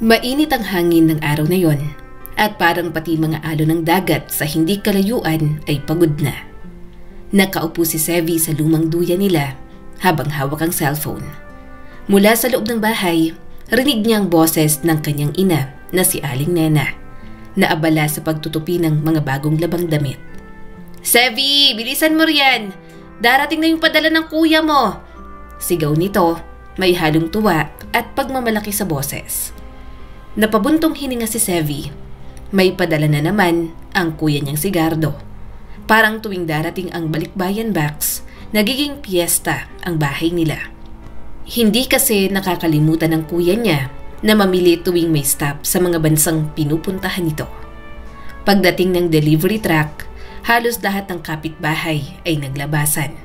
Mainit ang hangin ng araw na yon at parang pati mga alon ng dagat sa hindi kalayuan ay pagod na. Nakaupo si Sevi sa lumang duyan nila habang hawak ang cellphone. Mula sa loob ng bahay, rinig niya ang boses ng kanyang ina na si Aling Nena, na abala sa pagtutupi ng mga bagong labang damit. "Sevi, bilisan mo riyan! Darating na yung padala ng kuya mo!" Sigaw nito, may halong tuwa at pagmamalaki sa boses. Napabuntong hininga si Sevi. May padala na naman ang kuya niyang si Gardo. Parang tuwing darating ang balikbayan box, nagiging piyesta ang bahay nila. Hindi kasi nakakalimutan ng kuya niya na mamili tuwing may stop sa mga bansang pinupuntahan nito. Pagdating ng delivery truck, halos lahat ng kapitbahay ay naglabasan.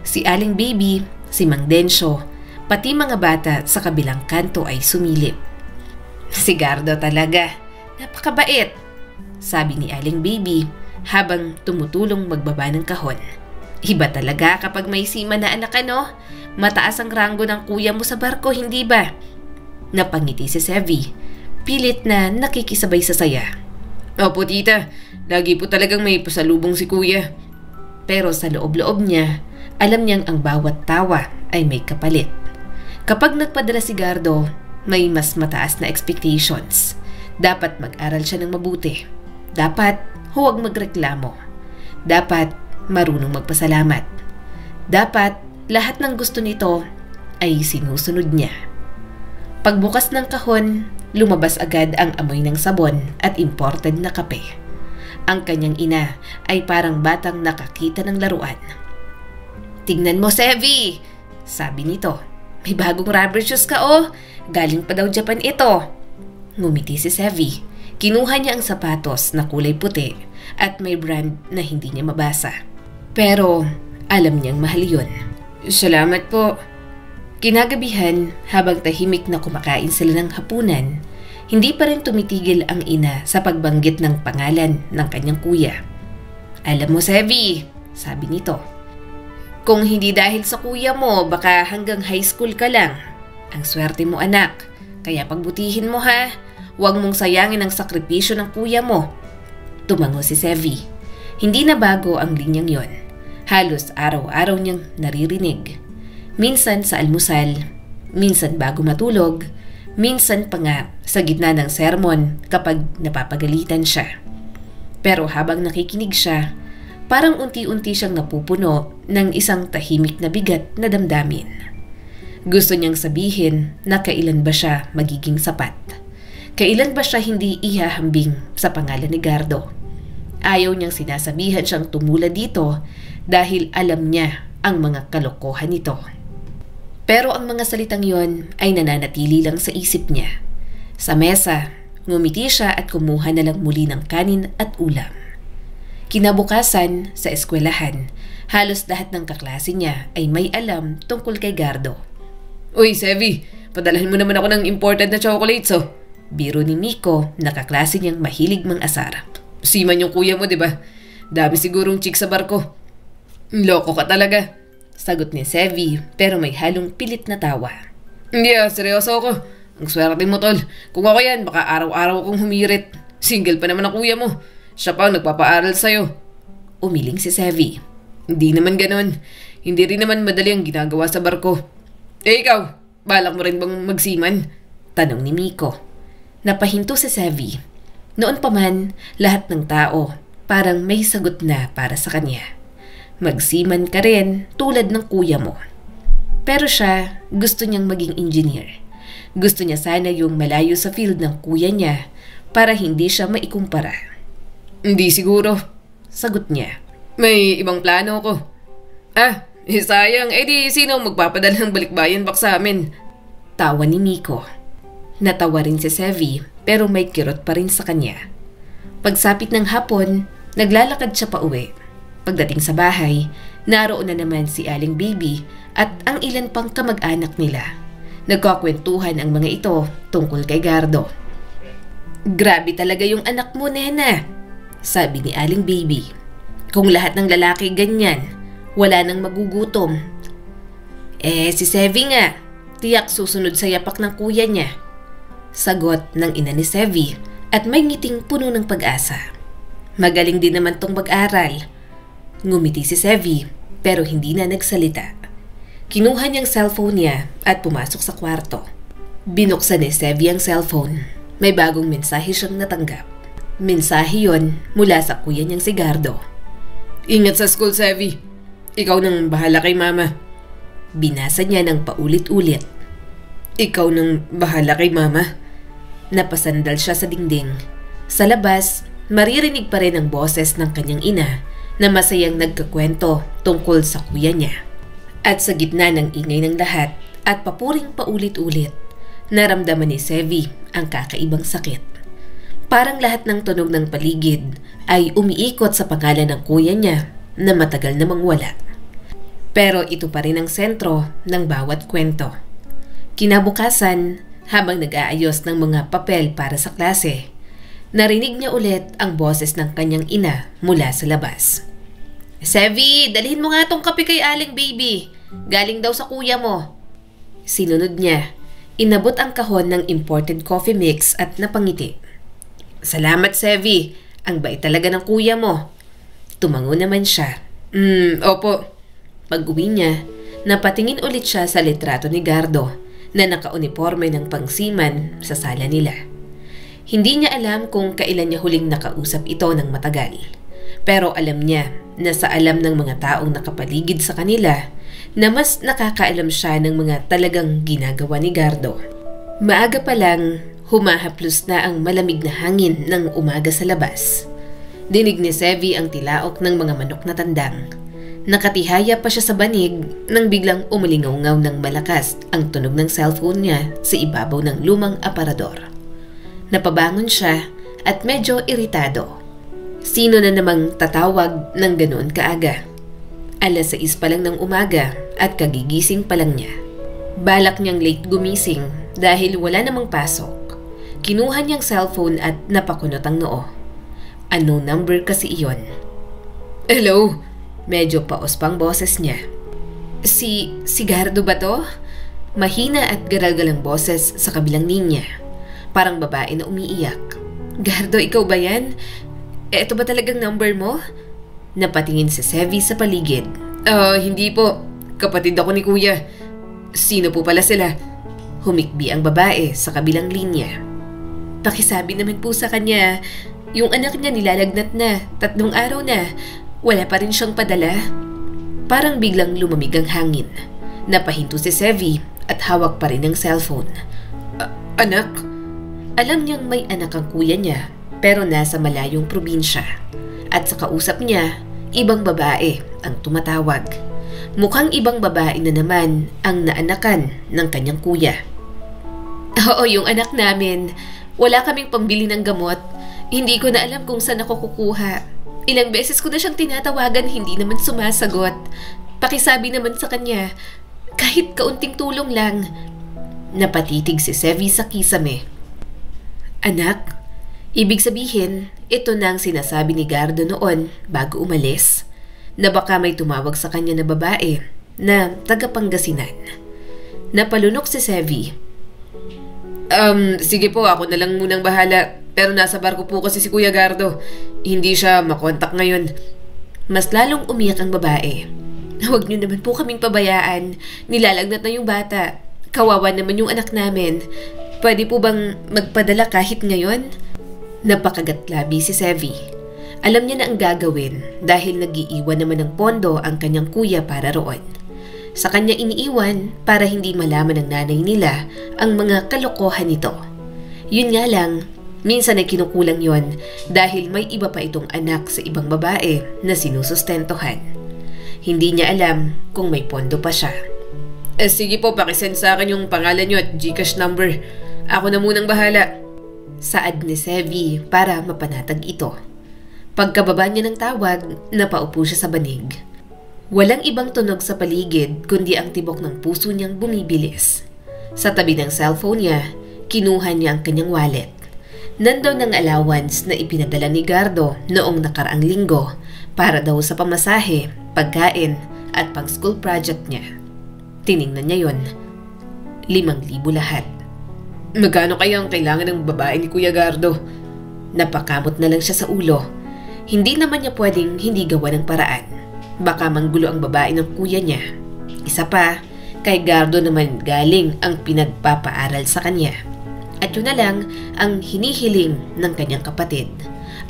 Si Aling Baby, si Mang Densyo, pati mga bata sa kabilang kanto ay sumilip. "Si Gardo talaga, napakabait," sabi ni Aling Baby habang tumutulong magbaba ng kahon. "Iba talaga kapag may sima na anak, ano? Mataas ang ranggo ng kuya mo sa barko, hindi ba?" Napangiti si Sevi, pilit na nakikisabay sa saya. "Opo tita, lagi po talagang may pasalubong si kuya." Pero sa loob-loob niya, alam niyang ang bawat tawa ay may kapalit. Kapag nagpadala si Gardo, may mas mataas na expectations. Dapat mag-aral siya ng mabuti. Dapat huwag magreklamo. Dapat marunong magpasalamat. Dapat lahat ng gusto nito ay sinusunod niya. Pagbukas ng kahon, lumabas agad ang amoy ng sabon at imported na kape. Ang kanyang ina ay parang batang nakakita ng laruan. "Tingnan mo, Sevi!" sabi nito. "May bagong rubber shoes ka, oh! Galing pa daw Japan ito." Ngumiti si Sevi. Kinuha niya ang sapatos na kulay puti at may brand na hindi niya mabasa. Pero alam niyang mahal yun. "Salamat po." Kinagabihan, habang tahimik na kumakain sila ng hapunan, hindi pa rin tumitigil ang ina sa pagbanggit ng pangalan ng kanyang kuya. "Alam mo, Sevi," sabi nito, "kung hindi dahil sa kuya mo, baka hanggang high school ka lang. Ang swerte mo, anak. Kaya pagbutihin mo, ha. Huwag mong sayangin ang sakripisyo ng kuya mo." Tumango si Sevi. Hindi na bago ang linyang yon. Halos araw-araw niyang naririnig. Minsan sa almusal, minsan bago matulog, minsan pa nga sa gitna ng sermon kapag napapagalitan siya. Pero habang nakikinig siya, parang unti-unti siyang napupuno ng isang tahimik na bigat na damdamin. Gusto niyang sabihin na kailan ba siya magiging sapat. Kailan ba siya hindi ihahambing sa pangalan ni Gardo. Ayaw niyang sinasabihan siyang tumula dito dahil alam niya ang mga kalokohan nito. Pero ang mga salitang yon ay nananatili lang sa isip niya. Sa mesa, ngumiti siya at kumuha na lang muli ng kanin at ulam. Kinabukasan, sa eskwelahan, halos lahat ng kaklase niya ay may alam tungkol kay Gardo. "Uy, Sevi, padalhan mo naman ako ng imported na chocolates, oh." Biro ni Miko, na kaklase niyang mahilig mang-asar. "Siman yung kuya mo, di ba? Dami sigurong chick sa barko." "Loko ka talaga," sagot ni Sevi, pero may halong pilit na tawa. "Hindi seryoso ako. Ang swerte mo, tol. Kung ako yan, baka araw-araw akong humirit. Single pa naman ang kuya mo. Siya pa ang nagpapaaral sa'yo." Umiling si Sevi. "Hindi naman ganon. Hindi rin naman madali ang ginagawa sa barko." Ikaw, balak mo rin bang magsiman?" tanong ni Miko. Napahinto si Sevi. Noon pa man, lahat ng tao parang may sagot na para sa kanya. Magsiman ka rin tulad ng kuya mo. Pero siya, gusto niyang maging engineer. Gusto niya sana yung malayo sa field ng kuya niya para hindi siya maikumpara. "Hindi siguro," sagot niya. "May ibang plano ko." Sayang. Di sino magpapadala ng balikbayan box sa amin?" Tawa ni Miko. Natawa rin si Sevi, pero may kirot pa rin sa kanya. Pagsapit ng hapon, naglalakad siya pa uwi. Pagdating sa bahay, naroon na naman si Aling Baby at ang ilan pang kamag-anak nila. Nagkakwentuhan ang mga ito tungkol kay Gardo. "Grabe talaga yung anak mo, Nena," sabi ni Aling Baby. "Kung lahat ng lalaki ganyan, wala nang magugutom." Si Sevi nga, tiyak susunod sa yapak ng kuya niya." Sagot ng ina ni Sevi at may ngiting puno ng pag-asa. Magaling din naman tong mag-aral. Ngumiti si Sevi pero hindi na nagsalita. Kinuha niyang cellphone niya at pumasok sa kwarto. Binuksan ni Sevi ang cellphone. May bagong mensahe siyang natanggap. Mensahe yon mula sa kuya niyang si Gardo. "Ingat sa school, Sevi. Ikaw nang bahala kay mama." Binasa niya ng paulit-ulit. "Ikaw nang bahala kay mama." Napasandal siya sa dingding. Sa labas, maririnig pa rin ang boses ng kanyang ina na masayang nagkakwento tungkol sa kuya niya. At sa gitna ng ingay ng lahat at papuring paulit-ulit, naramdaman ni Sevi ang kakaibang sakit. Parang lahat ng tunog ng paligid ay umiikot sa pangalan ng kuya niya na matagal namang wala. Pero ito pa rin ang sentro ng bawat kwento. Kinabukasan, habang nag-aayos ng mga papel para sa klase, narinig niya ulit ang boses ng kanyang ina mula sa labas. "Sevi, dalhin mo nga tong kape kay Aling Baby. Galing daw sa kuya mo." Sinunod niya. Inabot ang kahon ng imported coffee mix at napangiti. "Salamat, Sevi. Ang bait talaga ng kuya mo." Tumango naman siya. Opo." Pag-uwi niya, napatingin ulit siya sa litrato ni Gardo na naka-uniforme ng pangsiman sa sala nila. Hindi niya alam kung kailan niya huling nakausap ito ng matagal. Pero alam niya na sa alam ng mga taong nakapaligid sa kanila na mas nakakaalam siya ng mga talagang ginagawa ni Gardo. Maaga pa lang, humahaplos na ang malamig na hangin ng umaga sa labas. Dinig ni Sevi ang tilaok ng mga manok na tandang. Nakatihaya pa siya sa banig nang biglang umalingaw-ngaw ng malakas ang tunog ng cellphone niya sa ibabaw ng lumang aparador. Napabangon siya at medyo iritado. Sino na namang tatawag ng ganoon kaaga? 6:00 pa lang ng umaga at kagigising pa lang niya. Balak niyang late gumising dahil wala namang pasok. Kinuha niyang cellphone at napakunot ang noo. Unknown number kasi iyon. "Hello?" Medyo paos pang boses niya. Si Gardo ba to?" Mahina at garalgal ang boses sa kabilang linya. Parang babae na umiiyak. "Gardo, ikaw ba yan? Eto ba talagang number mo?" Napatingin si Sevi sa paligid. Hindi po. Kapatid ako ni kuya." "Sino po pala sila?" Humikbi ang babae sa kabilang linya. "Pakisabi naman po sa kanya. Yung anak niya nilalagnat na. 3 araw na. Wala pa rin siyang padala." Parang biglang lumamig ang hangin. Napahinto si Sevi at hawak pa rin ang cellphone. Anak?" Alam niyang may anak ang kuya niya pero nasa malayong probinsya. At sa kausap niya, ibang babae ang tumatawag. Mukhang ibang babae na naman ang naanakan ng kanyang kuya. "Oo, yung anak namin. Wala kaming pambili ng gamot. Hindi ko na alam kung saan ako kukuha. Ilang beses ko na siyang tinatawagan, hindi naman sumasagot. Pakisabi naman sa kanya, kahit kaunting tulong lang." Napatitig si Sevi sa kisame. "Anak, ibig sabihin, ito na ang sinasabi ni Gardo noon bago umalis, na baka may tumawag sa kanya na babae na taga-Pangasinan." Napalunok si Sevi. Sige po, ako na lang munang bahala. Pero nasa barko po kasi si Kuya Gardo. Hindi siya makontak ngayon." Mas lalong umiyak ang babae. "Huwag niyo naman po kaming pabayaan. Nilalagnat na yung bata. Kawawa naman yung anak namin. Pwede po bang magpadala kahit ngayon?" Napakagatlabi si Sevi. Alam niya na ang gagawin dahil nag-iiwan naman ng pondo ang kanyang kuya para roon. Sa kanya iniiwan para hindi malaman ng nanay nila ang mga kalokohan nito. Yun nga lang, minsan ay kinukulang yon dahil may iba pa itong anak sa ibang babae na sinusustentohan. Hindi niya alam kung may pondo pa siya. Sige po, pakisend sa akin yung pangalan niyo at GCash number. Ako na munang bahala." Saad ni Sevi para mapanatag ito. Pagkababa niya ng tawag, napaupo siya sa banig. Walang ibang tunog sa paligid kundi ang tibok ng puso niyang bumibilis. Sa tabi ng cellphone niya, kinuha niya ang kanyang wallet. Nandoon ang allowance na ipinadala ni Gardo noong nakaraang linggo para daw sa pamasahe, pagkain at pang-school project niya. Tiningnan niya yon. 5,000 lahat. Magkano kaya ang kailangan ng babae ni Kuya Gardo? Napakamot na lang siya sa ulo. Hindi naman niya pwedeng hindi gawa ng paraan. Baka manggulo ang babae ng kuya niya. Isa pa, kay Gardo naman galing ang pinagpapaaral sa kanya. At yun na lang ang hinihiling ng kanyang kapatid.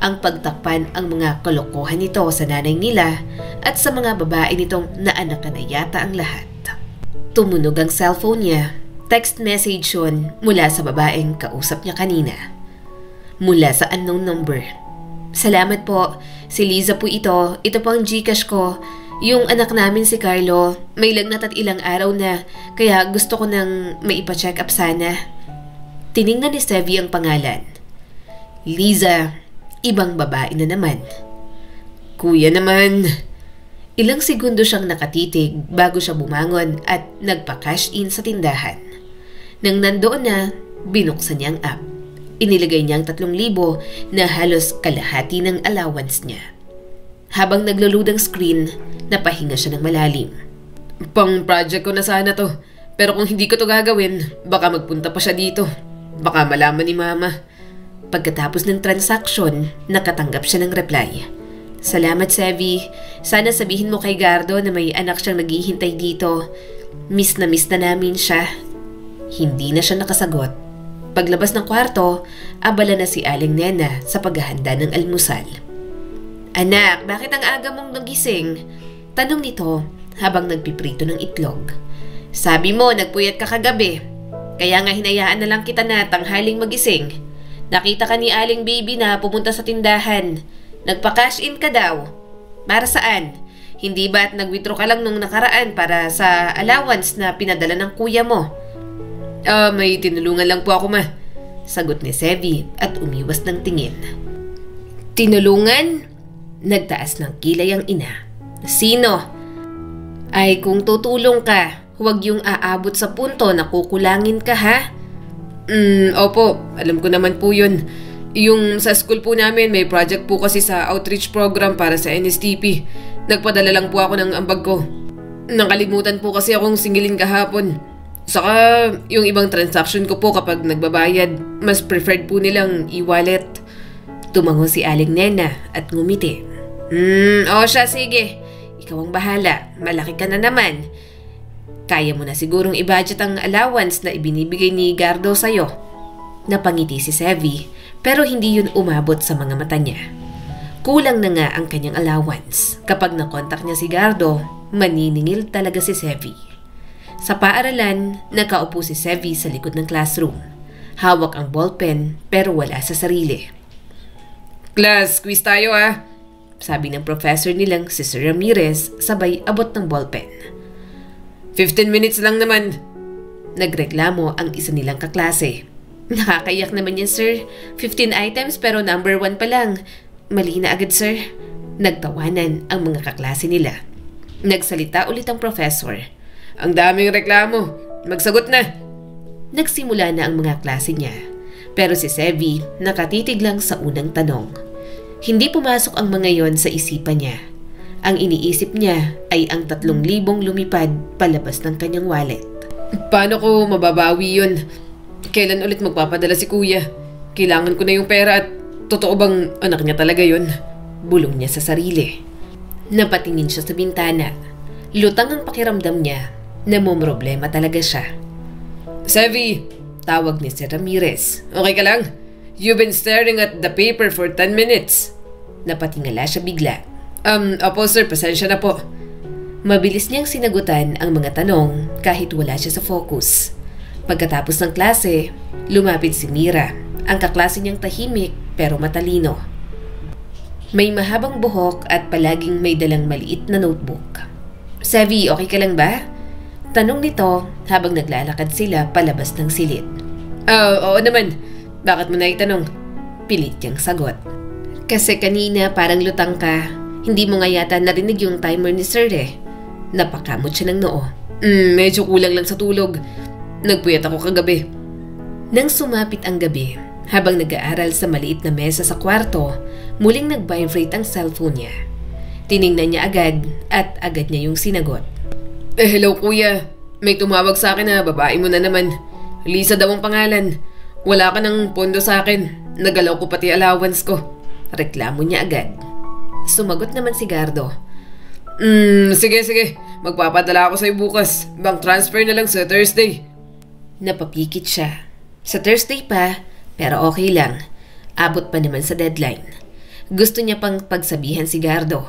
Ang pagtakpan ang mga kalokohan nito sa nanay nila at sa mga babae nitong naanakan na yata ang lahat. Tumunog ang cellphone niya. Text message yun mula sa babaeng kausap niya kanina. Mula sa unknown number. Salamat po. Si Liza po ito. Ito po ang GCash ko. Yung anak namin si Carlo, may lagnat at ilang araw na, kaya gusto ko nang maipa-check up sana. Tiningnan ni Sevi ang pangalan. Liza, ibang babae na naman. Kuya naman. Ilang segundo siyang nakatitig bago siya bumangon at nagpa-cash in sa tindahan. Nang nandoon na, binuksan niya ang app. Inilagay niya ang 3,000 na halos kalahati ng allowance niya. Habang nagloload ang screen, napahinga siya ng malalim. Pang project ko na sana to. Pero kung hindi ko to gagawin, baka magpunta pa siya dito. Baka malaman ni Mama. Pagkatapos ng transaksyon, nakatanggap siya ng reply. Salamat, Sevi. Sana sabihin mo kay Gardo na may anak siyang naghihintay dito. Miss na namin siya. Hindi na siya nakasagot. Paglabas ng kwarto, abala na si Aling Nena sa paghahanda ng almusal. Anak, bakit ang aga mong nagising? Tanong nito habang nagpiprito ng itlog. Sabi mo, nagpuyat ka kagabi. Kaya nga hinayaan na lang kita na tanghaling magising. Nakita ka ni Aling Baby na pumunta sa tindahan. Nagpa-cash in ka daw. Para saan? Hindi ba at nag-withdraw ka lang nung nakaraan para sa allowance na pinadala ng kuya mo? May tinulungan lang po ako, Ma. Sagot ni Sevi at umiwas ng tingin. Tinulungan? Nagtaas ng kilay ang ina. Sino? Ay kung tutulong ka, huwag yung aabot sa punto na kukulangin ka, ha? Opo. Alam ko naman po yun. Yung sa school po namin, may project po kasi sa outreach program para sa NSTP. Nagpadala lang po ako ng ambag ko. Nakalimutan po kasi akong singilin kahapon. Saka yung ibang transaction ko po kapag nagbabayad, mas preferred po nilang e-wallet. Tumango si Aling Nena at ngumiti. Siya, sige. Ikaw ang bahala. Malaki ka na naman. Kaya mo na sigurong i-budget ang allowance na ibinibigay ni Gardo sa'yo. Napangiti si Sevi, pero hindi yun umabot sa mga mata niya. Kulang na nga ang kanyang allowance. Kapag nakontak niya si Gardo, maniningil talaga si Sevi. Sa paaralan, nakaupo si Sevi sa likod ng classroom. Hawak ang ballpen pero wala sa sarili. Class, quiz tayo sabi ng professor nilang si Sir Ramirez sabay abot ng ballpen. 15 minutes lang naman. Nagreklamo ang isa nilang kaklase. Nakakaiyak naman yan, sir. 15 items pero number 1 pa lang. Mali na agad, sir. Nagtawanan ang mga kaklase nila. Nagsalita ulit ang professor. Ang daming reklamo. Magsagot na. Nagsimula na ang mga klase niya. Pero si Sevi nakatitig lang sa unang tanong. Hindi pumasok ang mga yon sa isipan niya. Ang iniisip niya ay ang 3,000 lumipad palabas ng kanyang wallet. Paano ko mababawi yun? Kailan ulit magpapadala si kuya? Kailangan ko na yung pera at totoo bang anak niya talaga yun? Bulong niya sa sarili. Napatingin siya sa bintana. Lutang ang pakiramdam niya. Namomroblema talaga siya. Sevi! Tawag ni Sir Ramirez. Okay ka lang? You've been staring at the paper for 10 minutes. Napatingala siya bigla. Opo sir, pasensya na po. Mabilis niyang sinagutan ang mga tanong kahit wala siya sa focus. Pagkatapos ng klase, lumapit si Mira, ang kaklase niyang tahimik pero matalino. May mahabang buhok at palaging may dalang maliit na notebook. Sevi, okay ka lang ba? Tanong nito habang naglalakad sila palabas ng silid. Oo naman. Bakit mo na itanong? Pilit niyang sagot. Kasi kanina parang lutang ka. Hindi mo nga yata narinig yung timer ni Sir Napakamot siya ng noo. Medyo kulang lang sa tulog. Nagpuyat ako kagabi. Nang sumapit ang gabi, habang nag-aaral sa maliit na mesa sa kwarto, muling nag-vibrate ang cellphone niya. Tiningnan niya agad at agad niya yung sinagot. Hello kuya. May tumawag sa akin na babae mo na naman. Lisa daw ang pangalan. Wala ka ng pondo sa akin. Nagalaw ko pati allowance ko. Reklamo niya agad. Sumagot naman si Gardo. Sige. Magpapadala ako sa'yo bukas. Bank transfer na lang sa Thursday. Napapikit siya. Sa Thursday pa, pero okay lang. Abot pa naman sa deadline. Gusto niya pang pagsabihan si Gardo.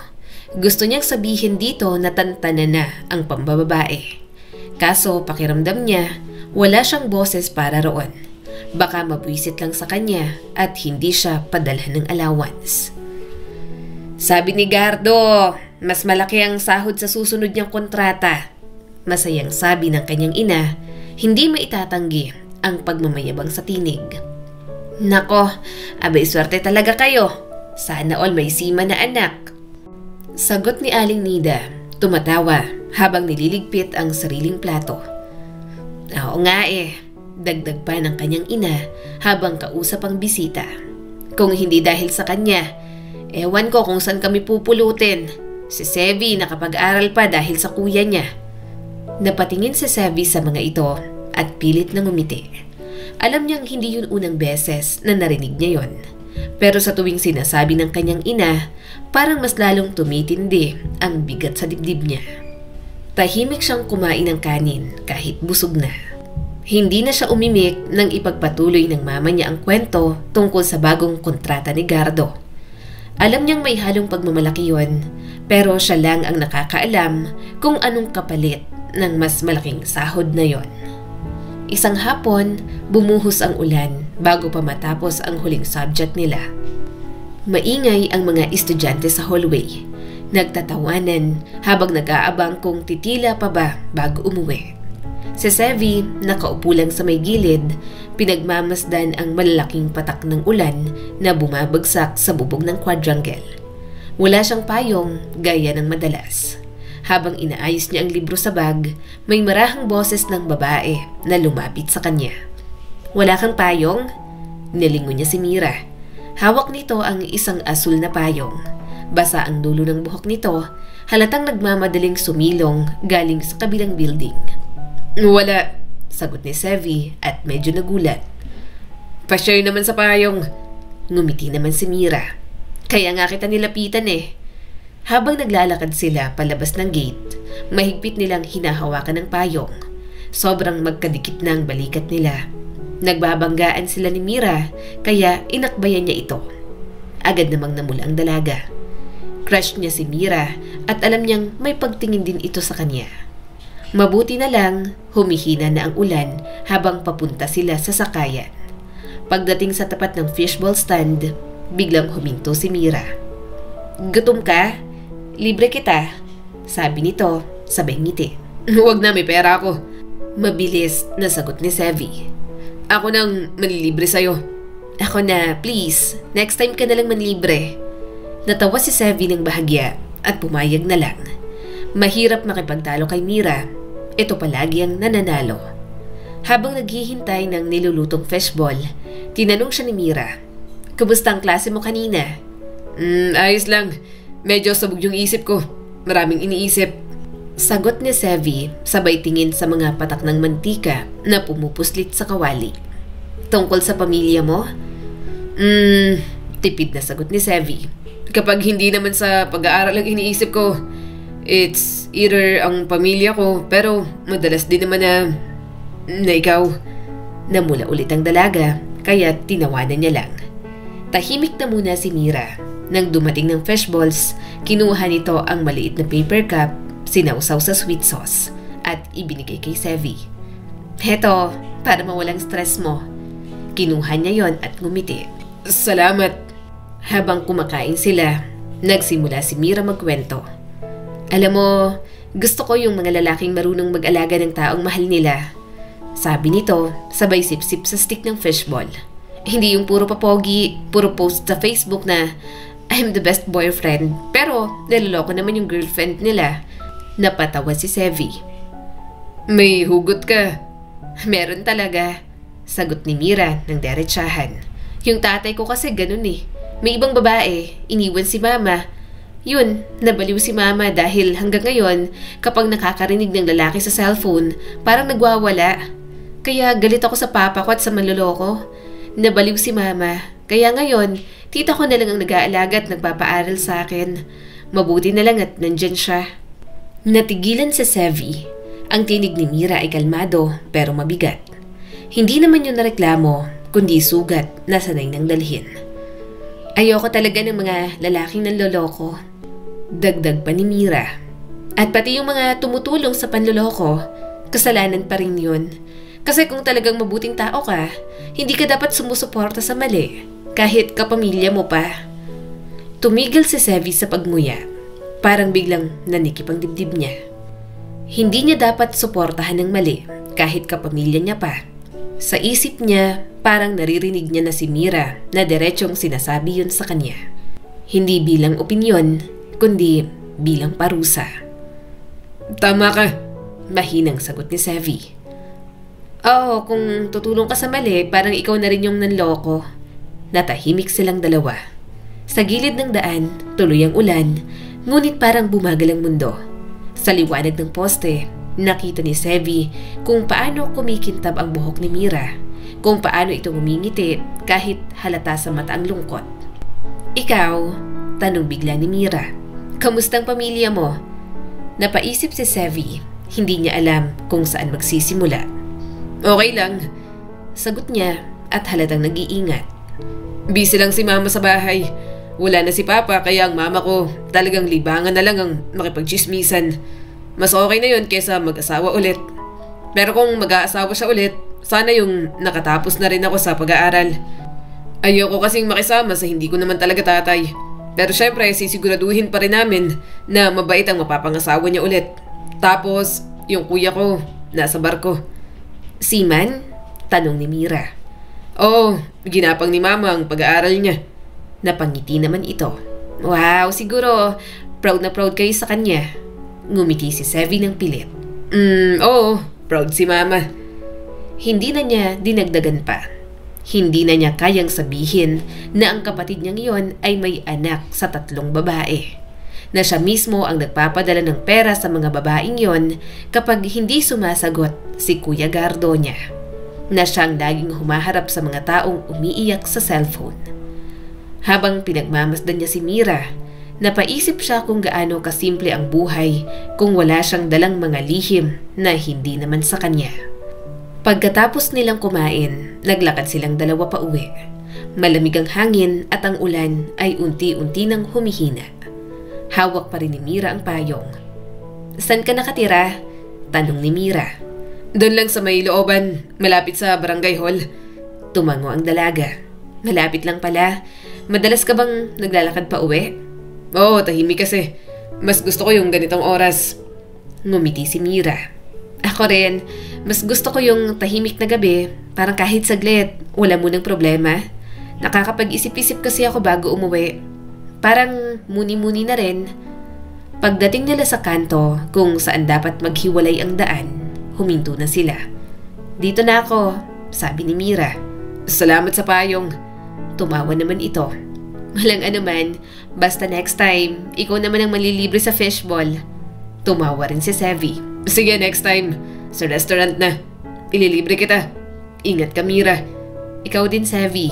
Gusto niyang sabihin dito na tantanan na ang pambababae. Kaso pakiramdam niya, wala siyang boses para roon. Baka mabwisit lang sa kanya at hindi siya padalhan ng allowance. Sabi ni Gardo, mas malaki ang sahod sa susunod niyang kontrata. Masayang sabi ng kanyang ina, hindi maitatanggi ang pagmamayabang sa tinig. Nako, abay swerte talaga kayo. Sana all may sima na anak. Sagot ni Aling Nida, tumatawa habang nililigpit ang sariling plato. Oo nga dagdag pa ng kanyang ina habang kausap ang bisita. Kung hindi dahil sa kanya, ewan ko kung saan kami pupulutin. Si Sevi nakapag-aral pa dahil sa kuya niya. Napatingin si Sevi sa mga ito at pilit na ngumiti. Alam niyang hindi yun unang beses na narinig niya yon. Pero sa tuwing sinasabi ng kanyang ina, parang mas lalong tumitindi ang bigat sa dibdib niya. Tahimik siyang kumain ng kanin kahit busog na. Hindi na siya umimik nang ipagpatuloy ng mama niya ang kwento tungkol sa bagong kontrata ni Gardo. Alam niyang may halong pagmamalaki yon, pero siya lang ang nakakaalam kung anong kapalit ng mas malaking sahod na yon. Isang hapon, bumuhos ang ulan bago pa matapos ang huling subject nila. Maingay ang mga estudyante sa hallway. Nagtatawanan habang nag-aabang kung titila pa ba bago umuwi. Si Sevi, nakaupo lang sa may gilid, pinagmamasdan ang malalaking patak ng ulan na bumabagsak sa bubong ng quadrangle. Wala siyang payong gaya ng madalas. Habang inaayos niya ang libro sa bag, may marahang boses ng babae na lumapit sa kanya. Wala kang payong? Nilingon niya si Mira. Hawak nito ang isang asul na payong. Basa ang dulo ng buhok nito, halatang nagmamadaling sumilong galing sa kabilang building. Wala, sagot ni Sevi at medyo nagulat. Pa-share naman sa payong. Ngumiti naman si Mira. Kaya nga kita nilapitan Habang naglalakad sila palabas ng gate, mahigpit nilang hinahawakan ng payong. Sobrang magkadikit na ang balikat nila. Nagbabanggaan sila ni Mira, kaya inakbayan niya ito. Agad namang namula ang dalaga. Crush niya si Mira at alam niyang may pagtingin din ito sa kanya. Mabuti na lang, humihina na ang ulan habang papunta sila sa sakayan. Pagdating sa tapat ng fishbowl stand, biglang huminto si Mira. Gutom ka? Libre kita, sabi nito, sabay ngiti. Huwag na, may pera ako. Mabilis na sagot ni Sevi. Ako nang manlilibre sa'yo. Ako na, please. Next time ka na lang manlibre. Natawa si Sevi ng bahagya at pumayag na lang. Mahirap makipagtalo kay Mira. Ito palagi ang nananalo. Habang naghihintay ng nilulutong fishball, tinanong siya ni Mira. Kumusta ang klase mo kanina? Ayos lang. Medyo sabog yung isip ko. Maraming iniisip. Sagot ni Sevi, sabay tingin sa mga patak ng mantika na pumupuslit sa kawali. Tungkol sa pamilya mo? Tipid na sagot ni Sevi. Kapag hindi naman sa pag-aaral ang iniisip ko, it's either ang pamilya ko, pero madalas din naman na ikaw. Namula ulit ang dalaga, kaya tinawanan niya lang. Tahimik na muna si Mira. Nang dumating ng fishballs, kinuha nito ang maliit na paper cup, sinausaw sa sweet sauce, at ibinigay kay Sevi. Heto, para mawalang stress mo. Kinuha niya yon at ngumiti. Salamat. Habang kumakain sila, nagsimula si Mira magkwento. Alam mo, gusto ko yung mga lalaking marunong mag-alaga ng taong mahal nila. Sabi nito, sabay sip-sip sa stick ng fishball. Hindi yung puro papogi, puro post sa Facebook na I'm the best boyfriend, pero niloloko naman yung girlfriend nila. Napatawa si Sevi. May hugot ka. Meron talaga, sagot ni Mira ng derechahan. Yung tatay ko kasi ganun May ibang babae, iniwan si mama. Yun, nabaliw si mama dahil hanggang ngayon, kapag nakakarinig ng lalaki sa cellphone, parang nagwawala. Kaya galit ako sa papa ko at sa manloloko. Nabaliw si mama, kaya ngayon, tita ko na lang ang nag-aalaga at nagpapaaral sa akin. Mabuti na lang at nandyan siya. Natigilan sa Sevi. Ang tinig ni Mira ay kalmado pero mabigat. Hindi naman yun nareklamo, kundi sugat na sanay nang dalhin. Ayoko talaga ng mga lalaking nanloloko. Dagdag pa ni Mira. At pati yung mga tumutulong sa panloloko, kasalanan pa rin yun. Kasi kung talagang mabuting tao ka, hindi ka dapat sumusuporta sa mali, kahit kapamilya mo pa. Tumigil si Sevi sa pagmuya. Parang biglang nanikip ang dibdib niya. Hindi niya dapat suportahan ng mali, kahit kapamilya niya pa. Sa isip niya, parang naririnig niya na si Mira na diretsong sinasabi yun sa kanya. Hindi bilang opinyon, kundi bilang parusa. Tama ka. Mahinang sagot ni Sevi. Oo, kung tutulong ka sa mali, parang ikaw na rin yung nanloko. Natahimik silang dalawa. Sa gilid ng daan, tuloy ang ulan, ngunit parang bumagal ang mundo. Sa liwanag ng poste, nakita ni Sevi kung paano kumikintab ang buhok ni Mira, kung paano ito ngumingiti kahit halata sa mata ang lungkot. Ikaw, tanong bigla ni Mira, kamustang pamilya mo? Napaisip si Sevi, hindi niya alam kung saan magsisimula. Okay lang. Sagot niya at halatang nag-iingat. Busy lang si mama sa bahay. Wala na si papa kaya ang mama ko talagang libangan na lang ang makipagchismisan. Mas okay na yun kesa mag-asawa ulit. Pero kung mag-aasawa siya ulit, sana yung nakatapos na rin ako sa pag-aaral. Ayoko kasing makisama sa hindi ko naman talaga tatay. Pero syempre sisiguraduhin pa rin namin na mabait ang mapapangasawa niya ulit. Tapos yung kuya ko nasa barko. Seaman? Tanong ni Mira. Oo, ginapang ni mama ang pag-aaral niya. Napangiti naman ito. Wow, siguro proud na proud kayo sa kanya. Ngumiti si Sevi ng pilit. Oo, proud si mama. Hindi na niya dinagdagan pa. Hindi na niya kayang sabihin na ang kapatid niyang iyon ay may anak sa 3 babae. Na siya mismo ang nagpapadala ng pera sa mga babaeng yon kapag hindi sumasagot si Kuya Gardonya. Na siyang laging humaharap sa mga taong umiiyak sa cellphone. Habang pinagmamasdan niya si Mira, napaisip siya kung gaano kasimple ang buhay kung wala siyang dalang mga lihim na hindi naman sa kanya. Pagkatapos nilang kumain, naglakad silang dalawa pa uwi. Malamig ang hangin at ang ulan ay unti-unti nang humihina. Hawak pa rin ni Mira ang payong. Saan ka nakatira? Tanong ni Mira. Doon lang sa may looban, malapit sa barangay hall. Tumango ang dalaga. Malapit lang pala. Madalas ka bang naglalakad pa uwi? Oo, tahimik kasi. Mas gusto ko yung ganitong oras. Ngumiti si Mira. Ako rin, mas gusto ko yung tahimik na gabi, parang kahit saglit, wala munang problema. Nakakapag-isip-isip kasi ako bago umuwi. Parang muni-muni na rin. Pagdating nila sa kanto kung saan dapat maghiwalay ang daan, huminto na sila. Dito na ako, sabi ni Mira. Salamat sa payong. Tumawa naman ito. Walang anuman, basta next time, ikaw naman ang malilibre sa fishball. Tumawa rin si Sevi. Sige, next time. Sa restaurant na. Ililibre kita. Ingat ka, Mira. Ikaw din, Sevi.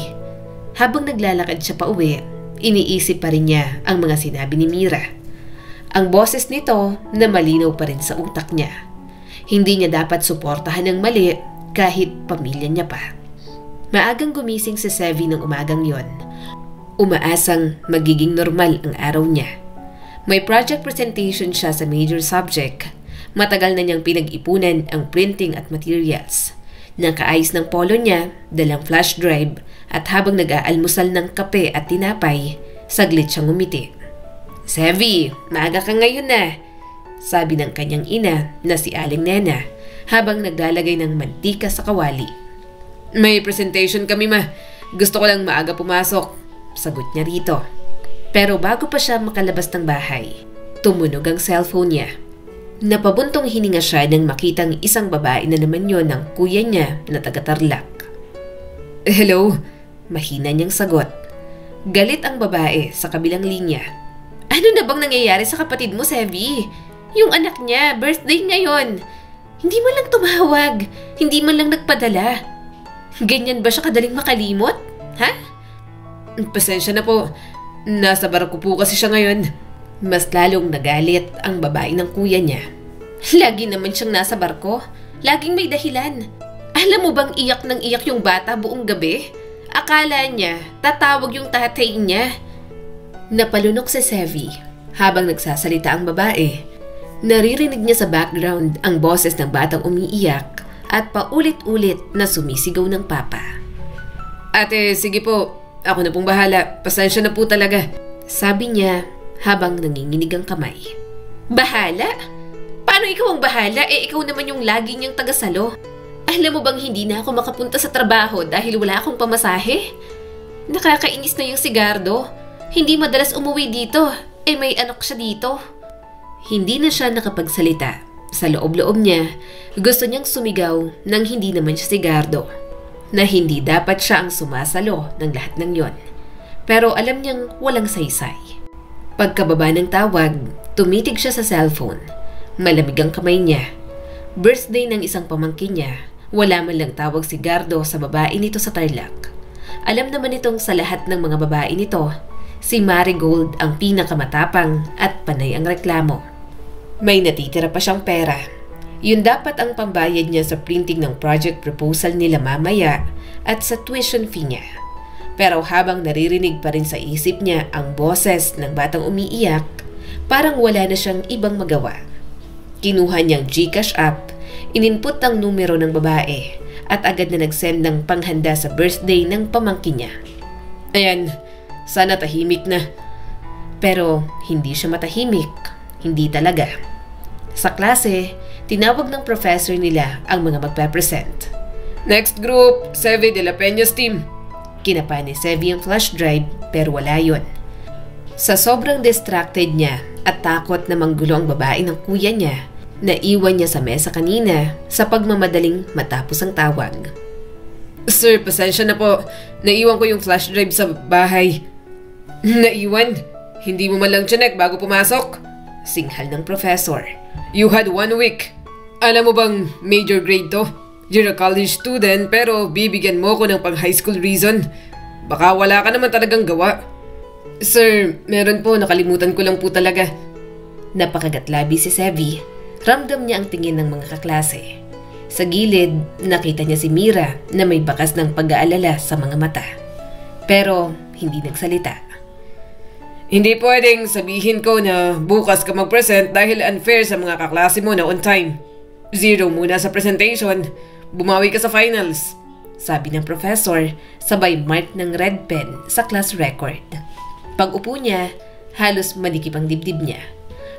Habang naglalakad siya pa uwi, iniisip pa rin niya ang mga sinabi ni Mira. Ang boses nito na malinaw pa rin sa utak niya. Hindi niya dapat suportahan ng mali kahit pamilya niya pa. Maagang gumising si Sevi ng umagang yon. Umaasang magiging normal ang araw niya. May project presentation siya sa major subject. Matagal na niyang pinag-ipunan ang printing at materials. Nakaayos ng polo niya, dalang flash drive, at habang nag-aalmusal ng kape at tinapay, saglit siyang umiti. Sevi, maaga ka ngayon na, sabi ng kanyang ina na si Aling Nena habang naglalagay ng mantika sa kawali. May presentation kami ma, gusto ko lang maaga pumasok, sagot niya rito. Pero bago pa siya makalabas ng bahay, tumunog ang cellphone niya. Napabuntong hininga siya nang makitang isang babae na naman yon ng kuya niya na taga-Tarlac. Hello? Mahina niyang sagot. Galit ang babae sa kabilang linya. Ano na bang nangyayari sa kapatid mo, Sevi? Yung anak niya, birthday ngayon. Hindi man lang tumawag. Hindi man lang nagpadala. Ganyan ba siya kadaling makalimot? Ha? Pasensya na po. Nasa barko po kasi siya ngayon. Mas lalong nagalit ang babae ng kuya niya. Lagi naman siyang nasa barko. Laging may dahilan. Alam mo bang iyak ng iyak yung bata buong gabi? Akala niya tatawag yung tatay niya. Napalunok si Sevi habang nagsasalita ang babae. Naririnig niya sa background ang boses ng batang umiiyak at paulit-ulit na sumisigaw ng papa. Ate, sige po. Ako na pong bahala. Pasensya na po talaga. Sabi niya habang nanginginig ang kamay. Bahala? Paano ikaw ang bahala? Ikaw naman yung lagi niyang tagasalo. Alam mo bang hindi na ako makapunta sa trabaho dahil wala akong pamasahe? Nakakainis na yung si Gardo. Hindi madalas umuwi dito. May anak siya dito. Hindi na siya nakapagsalita. Sa loob-loob niya, gusto niyang sumigaw nang hindi naman siya si Gardo. Na hindi dapat siya ang sumasalo ng lahat ng yon. Pero alam niyang walang saysay. Pagkababa ng tawag, tumitig siya sa cellphone. Malamig ang kamay niya. Birthday ng isang pamangkin niya. Wala man lang tawag si Gardo sa babae nito sa Tarlac. Alam naman itong sa lahat ng mga babae nito, si Marigold ang pinakamatapang at panay ang reklamo. May natitira pa siyang pera. Yun dapat ang pambayad niya sa printing ng project proposal nila mamaya at sa tuition fee niya. Pero habang naririnig pa rin sa isip niya ang boses ng batang umiiyak, parang wala na siyang ibang magawa. Kinuha niyang GCash app, ininput ang numero ng babae at agad na nag-send ng panghanda sa birthday ng pamangkin niya. Ayan, sana tahimik na. Pero hindi siya matahimik. Hindi talaga. Sa klase, tinawag ng professor nila ang mga magpe-present. Next group, Sevi de la Peña's team. Kinapa ni Sevi ang flash drive pero wala yun. Sa sobrang distracted niya at takot na manggulo ang babae ng kuya niya, naiwan niya sa mesa kanina sa pagmamadaling matapos ang tawag. Sir, pasensya na po. Naiwan ko yung flash drive sa bahay. Naiwan? Hindi mo man lang chinek bago pumasok? Singhal ng professor. You had 1 week. Alam mo bang major grade to? You're a college student pero bibigyan mo ko ng pang high school reason. Baka wala ka naman talagang gawa. Sir, meron po, nakalimutan ko lang po talaga. Napakagatlabi si Sevi. Ramdam niya ang tingin ng mga kaklase. Sa gilid, nakita niya si Mira na may bakas ng pag-aalala sa mga mata. Pero hindi nagsalita. Hindi pwedeng sabihin ko na bukas ka mag-present dahil unfair sa mga kaklase mo na on time. 0 muna sa presentation. Bumawi ka sa finals. Sabi ng professor, sabay mark ng red pen sa class record. Pag-upo niya, halos malikip ang dibdib niya.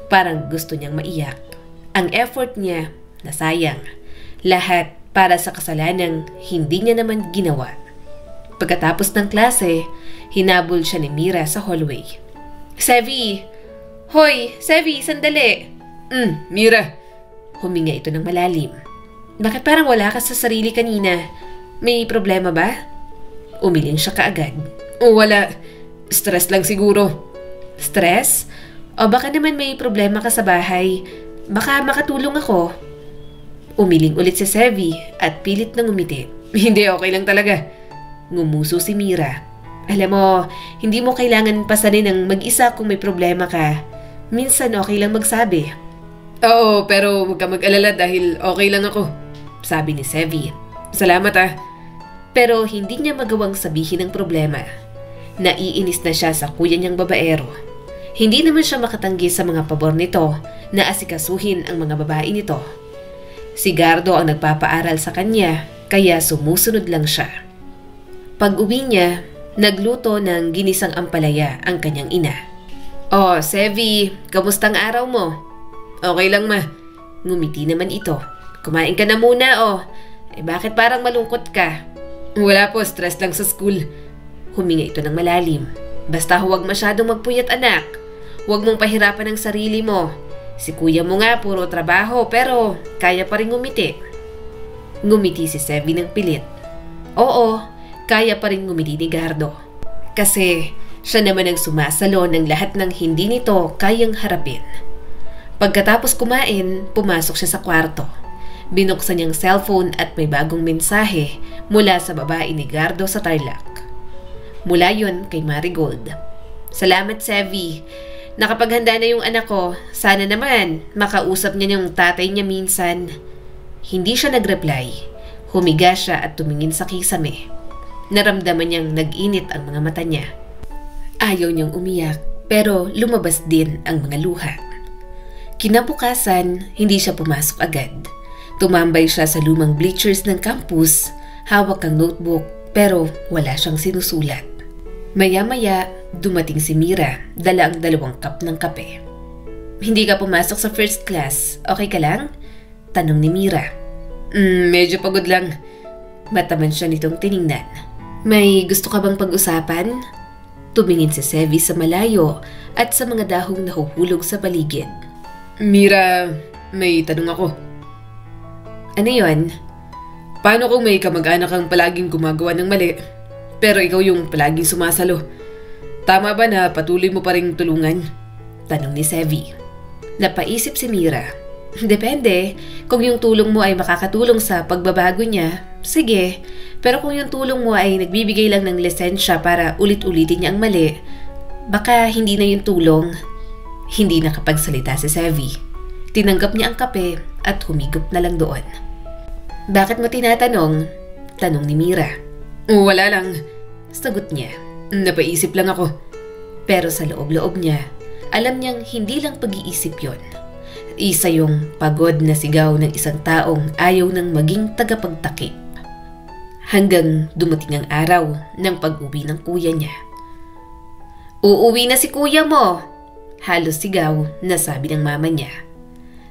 Parang gusto niyang maiyak. Ang effort niya, nasayang. Lahat para sa kasalanang hindi niya naman ginawa. Pagkatapos ng klase, hinabol siya ni Mira sa hallway. Sevi! Hoy! Sevi, sandali! Mira! Huminga ito ng malalim. Bakit parang wala ka sa sarili kanina? May problema ba? Umiling siya kaagad. Wala. Stress lang siguro. Stress? O baka naman may problema ka sa bahay. Baka makatulong ako. Umiling ulit si Sevi at pilit na ngumiti. Hindi, okay lang talaga. Ngumuso si Mira. Alam mo, hindi mo kailangan pasanin ng mag-isa kung may problema ka. Minsan okay lang magsabi. Oo, pero huwag ka mag-alala dahil okay lang ako. Sabi ni Sevi. Salamat Pero hindi niya magawang sabihin ang problema. Naiinis na siya sa kuya niyang babaero. Hindi naman siya makatanggi sa mga pabor nito na asikasuhin ang mga babae nito. Si Gardo ang nagpapaaral sa kanya kaya sumusunod lang siya. Pag-uwi niya, nagluto ng ginisang ampalaya ang kanyang ina. Oh, Sevi, kamustang araw mo? Okay lang ma. Ngumiti naman ito. Kumain ka na muna bakit parang malungkot ka? Wala po, stress lang sa school. Huminga ito ng malalim. Basta huwag masyadong magpuyat anak. Huwag mong pahirapan ang sarili mo. Si kuya mo nga puro trabaho pero kaya pa rin ngumiti. Ngumiti si Sevi ng pilit. Oo, kaya pa rin ngumiti ni Gardo. Kasi siya naman ang sumasalo ng lahat ng hindi nito kayang harapin. Pagkatapos kumain, pumasok siya sa kwarto. Binuksan niyang cellphone at may bagong mensahe mula sa babae ni Gardo sa Tarlac. Mula yun kay Marigold. Salamat, Sevi. Nakapaghanda na yung anak ko. Sana naman makausap niya yung tatay niya minsan. Hindi siya nag-reply. Humiga siya at tumingin sa kisame. Naramdaman niyang nag-init ang mga mata niya. Ayaw niyang umiyak pero lumabas din ang mga luha. Kinabukasan, hindi siya pumasok agad. Tumambay siya sa lumang bleachers ng campus, hawak ang notebook pero wala siyang sinusulat. Maya-maya, dumating si Mira, dala ang 2 cup ng kape. Hindi ka pumasok sa first class, okay ka lang? Tanong ni Mira. Medyo pagod lang. Mataman siya nitong tiningnan. May gusto ka bang pag-usapan? Tumingin si Sevi sa malayo at sa mga dahong nahuhulog sa paligid. Mira, may tanong ako. Ano yon? Paano kung may kamag-anak kang palaging gumagawa ng mali, pero ikaw yung palaging sumasalo? Tama ba na patuloy mo pa ring tulungan? Tanong ni Sevi. Napaisip si Mira. Depende. Kung yung tulong mo ay makakatulong sa pagbabago niya, sige. Pero kung yung tulong mo ay nagbibigay lang ng lisensya para ulit-ulitin niya ang mali, baka hindi na yung tulong. Hindi nakapagsalita si Sevi. Tinanggap niya ang kape at humigop na lang doon. Bakit mo tinatanong? Tanong ni Mira. Wala lang. Sagot niya. Napaisip lang ako. Pero sa loob-loob niya, alam niyang hindi lang pag-iisip yon. Isa yung pagod na sigaw ng isang taong ayaw nang maging tagapagtakip. Hanggang dumating ang araw ng pag-uwi ng kuya niya. Uuwi na si kuya mo! Halos sigaw na sabi ng mama niya.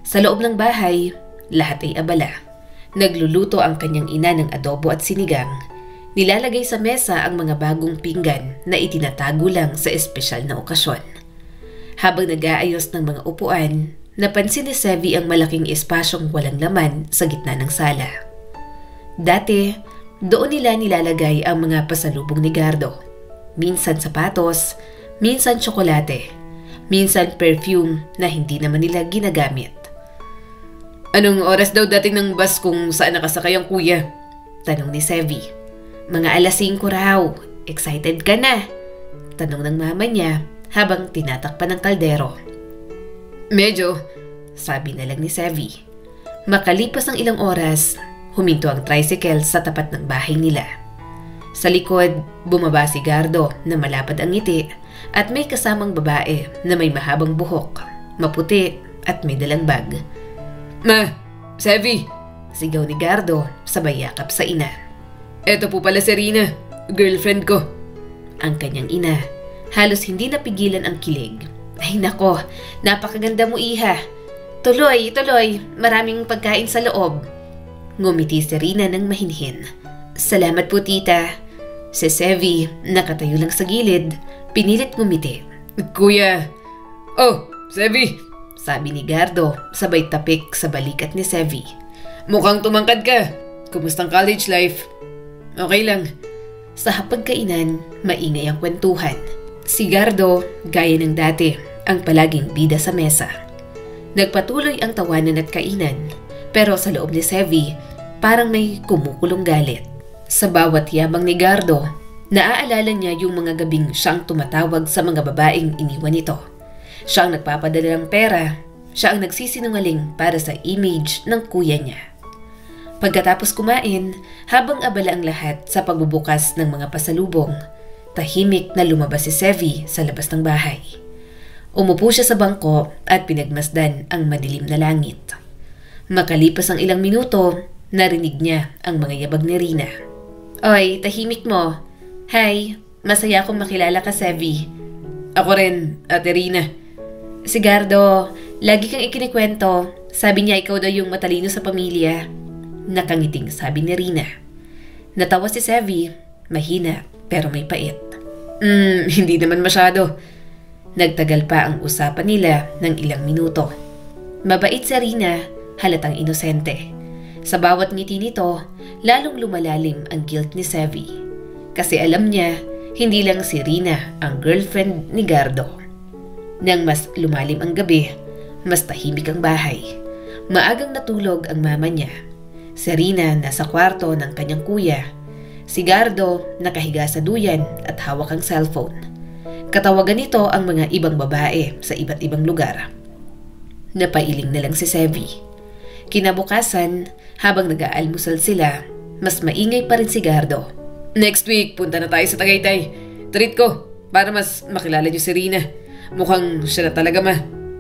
Sa loob ng bahay, lahat ay abala. Nagluluto ang kanyang ina ng adobo at sinigang. Nilalagay sa mesa ang mga bagong pinggan na itinatago lang sa espesyal na okasyon. Habang nag-aayos ng mga upuan, napansin ni Sevi ang malaking espasyong walang laman sa gitna ng sala. Dati, doon nila nilalagay ang mga pasalubong ni Gardo. Minsan sapatos, minsan tsokolate, minsan perfume na hindi naman nila ginagamit. Anong oras daw dating ng bus kung saan nakasakay ang kuya? Tanong ni Sevi. Mga 5:00 raw. Excited ka na? Tanong ng mama niya habang tinatakpan ng kaldero. Medyo, sabi na lang ni Sevi. Makalipas ang ilang oras, huminto ang tricycle sa tapat ng bahay nila. Sa likod, bumaba si Gardo na malapad ang ngiti at may kasamang babae na may mahabang buhok, maputi at may dalang bag. Ma, Sevi! Sigaw ni Gardo sabay yakap sa ina. Eto po pala si Rina, girlfriend ko. Ang kanyang ina, halos hindi napigilan ang kilig. Ay nako, napakaganda mo iha. Tuloy, maraming pagkain sa loob. Ngumiti si Rina ng mahinhin. Salamat po tita. Si Sevi, nakatayo lang sa gilid, pinilit ngumiti. Kuya! Oh, Sevi! Sabi ni Gardo, sabay tapik sa balikat ni Sevi. Mukhang tumangkad ka. Kumustang college life? Okay lang. Sa hapagkainan, maingay ang kwentuhan. Si Gardo, gaya ng dati, ang palaging bida sa mesa. Nagpatuloy ang tawanan at kainan, pero sa loob ni Sevi, parang may kumukulong galit. Sa bawat yabang ni Gardo, naaalala niya yung mga gabing siyang tumatawag sa mga babaeng iniwan nito. Siya ang nagpapadala ng pera, siya ang nagsisinungaling para sa image ng kuya niya. Pagkatapos kumain, habang abala ang lahat sa pagbubukas ng mga pasalubong, tahimik na lumabas si Sevi sa labas ng bahay. Umupo siya sa bangko at pinagmasdan ang madilim na langit. Makalipas ang ilang minuto, narinig niya ang mga yabag ni Rina. Oy, tahimik mo. Hi, masaya akong makilala ka, Sevi. Ako rin, Ate Rina. Si Gardo, lagi kang ikinikwento. Sabi niya ikaw daw yung matalino sa pamilya. Nakangiting sabi ni Rina. Natawa si Sevi, mahina pero may pait. Hindi naman masyado. Nagtagal pa ang usapan nila ng ilang minuto. Mabait si Rina, halatang inosente. Sa bawat ngiti nito, lalong lumalalim ang guilt ni Sevi. Kasi alam niya, hindi lang si Rina ang girlfriend ni Gardo. Nang mas lumalim ang gabi, mas tahimik ang bahay. Maagang natulog ang mama niya. Si Rina nasa kwarto ng kanyang kuya Si Gardo nakahiga sa duyan at hawak ang cellphone. Katawagan nito ang mga ibang babae sa iba't ibang lugar. Napailing na lang si Sevi. Kinabukasan, habang nag-aalmusal sila, mas maingay pa rin si Gardo. Next week, punta na tayo sa Tagaytay. Treat ko, para mas makilala niyo si Rina. Mukhang siya na talaga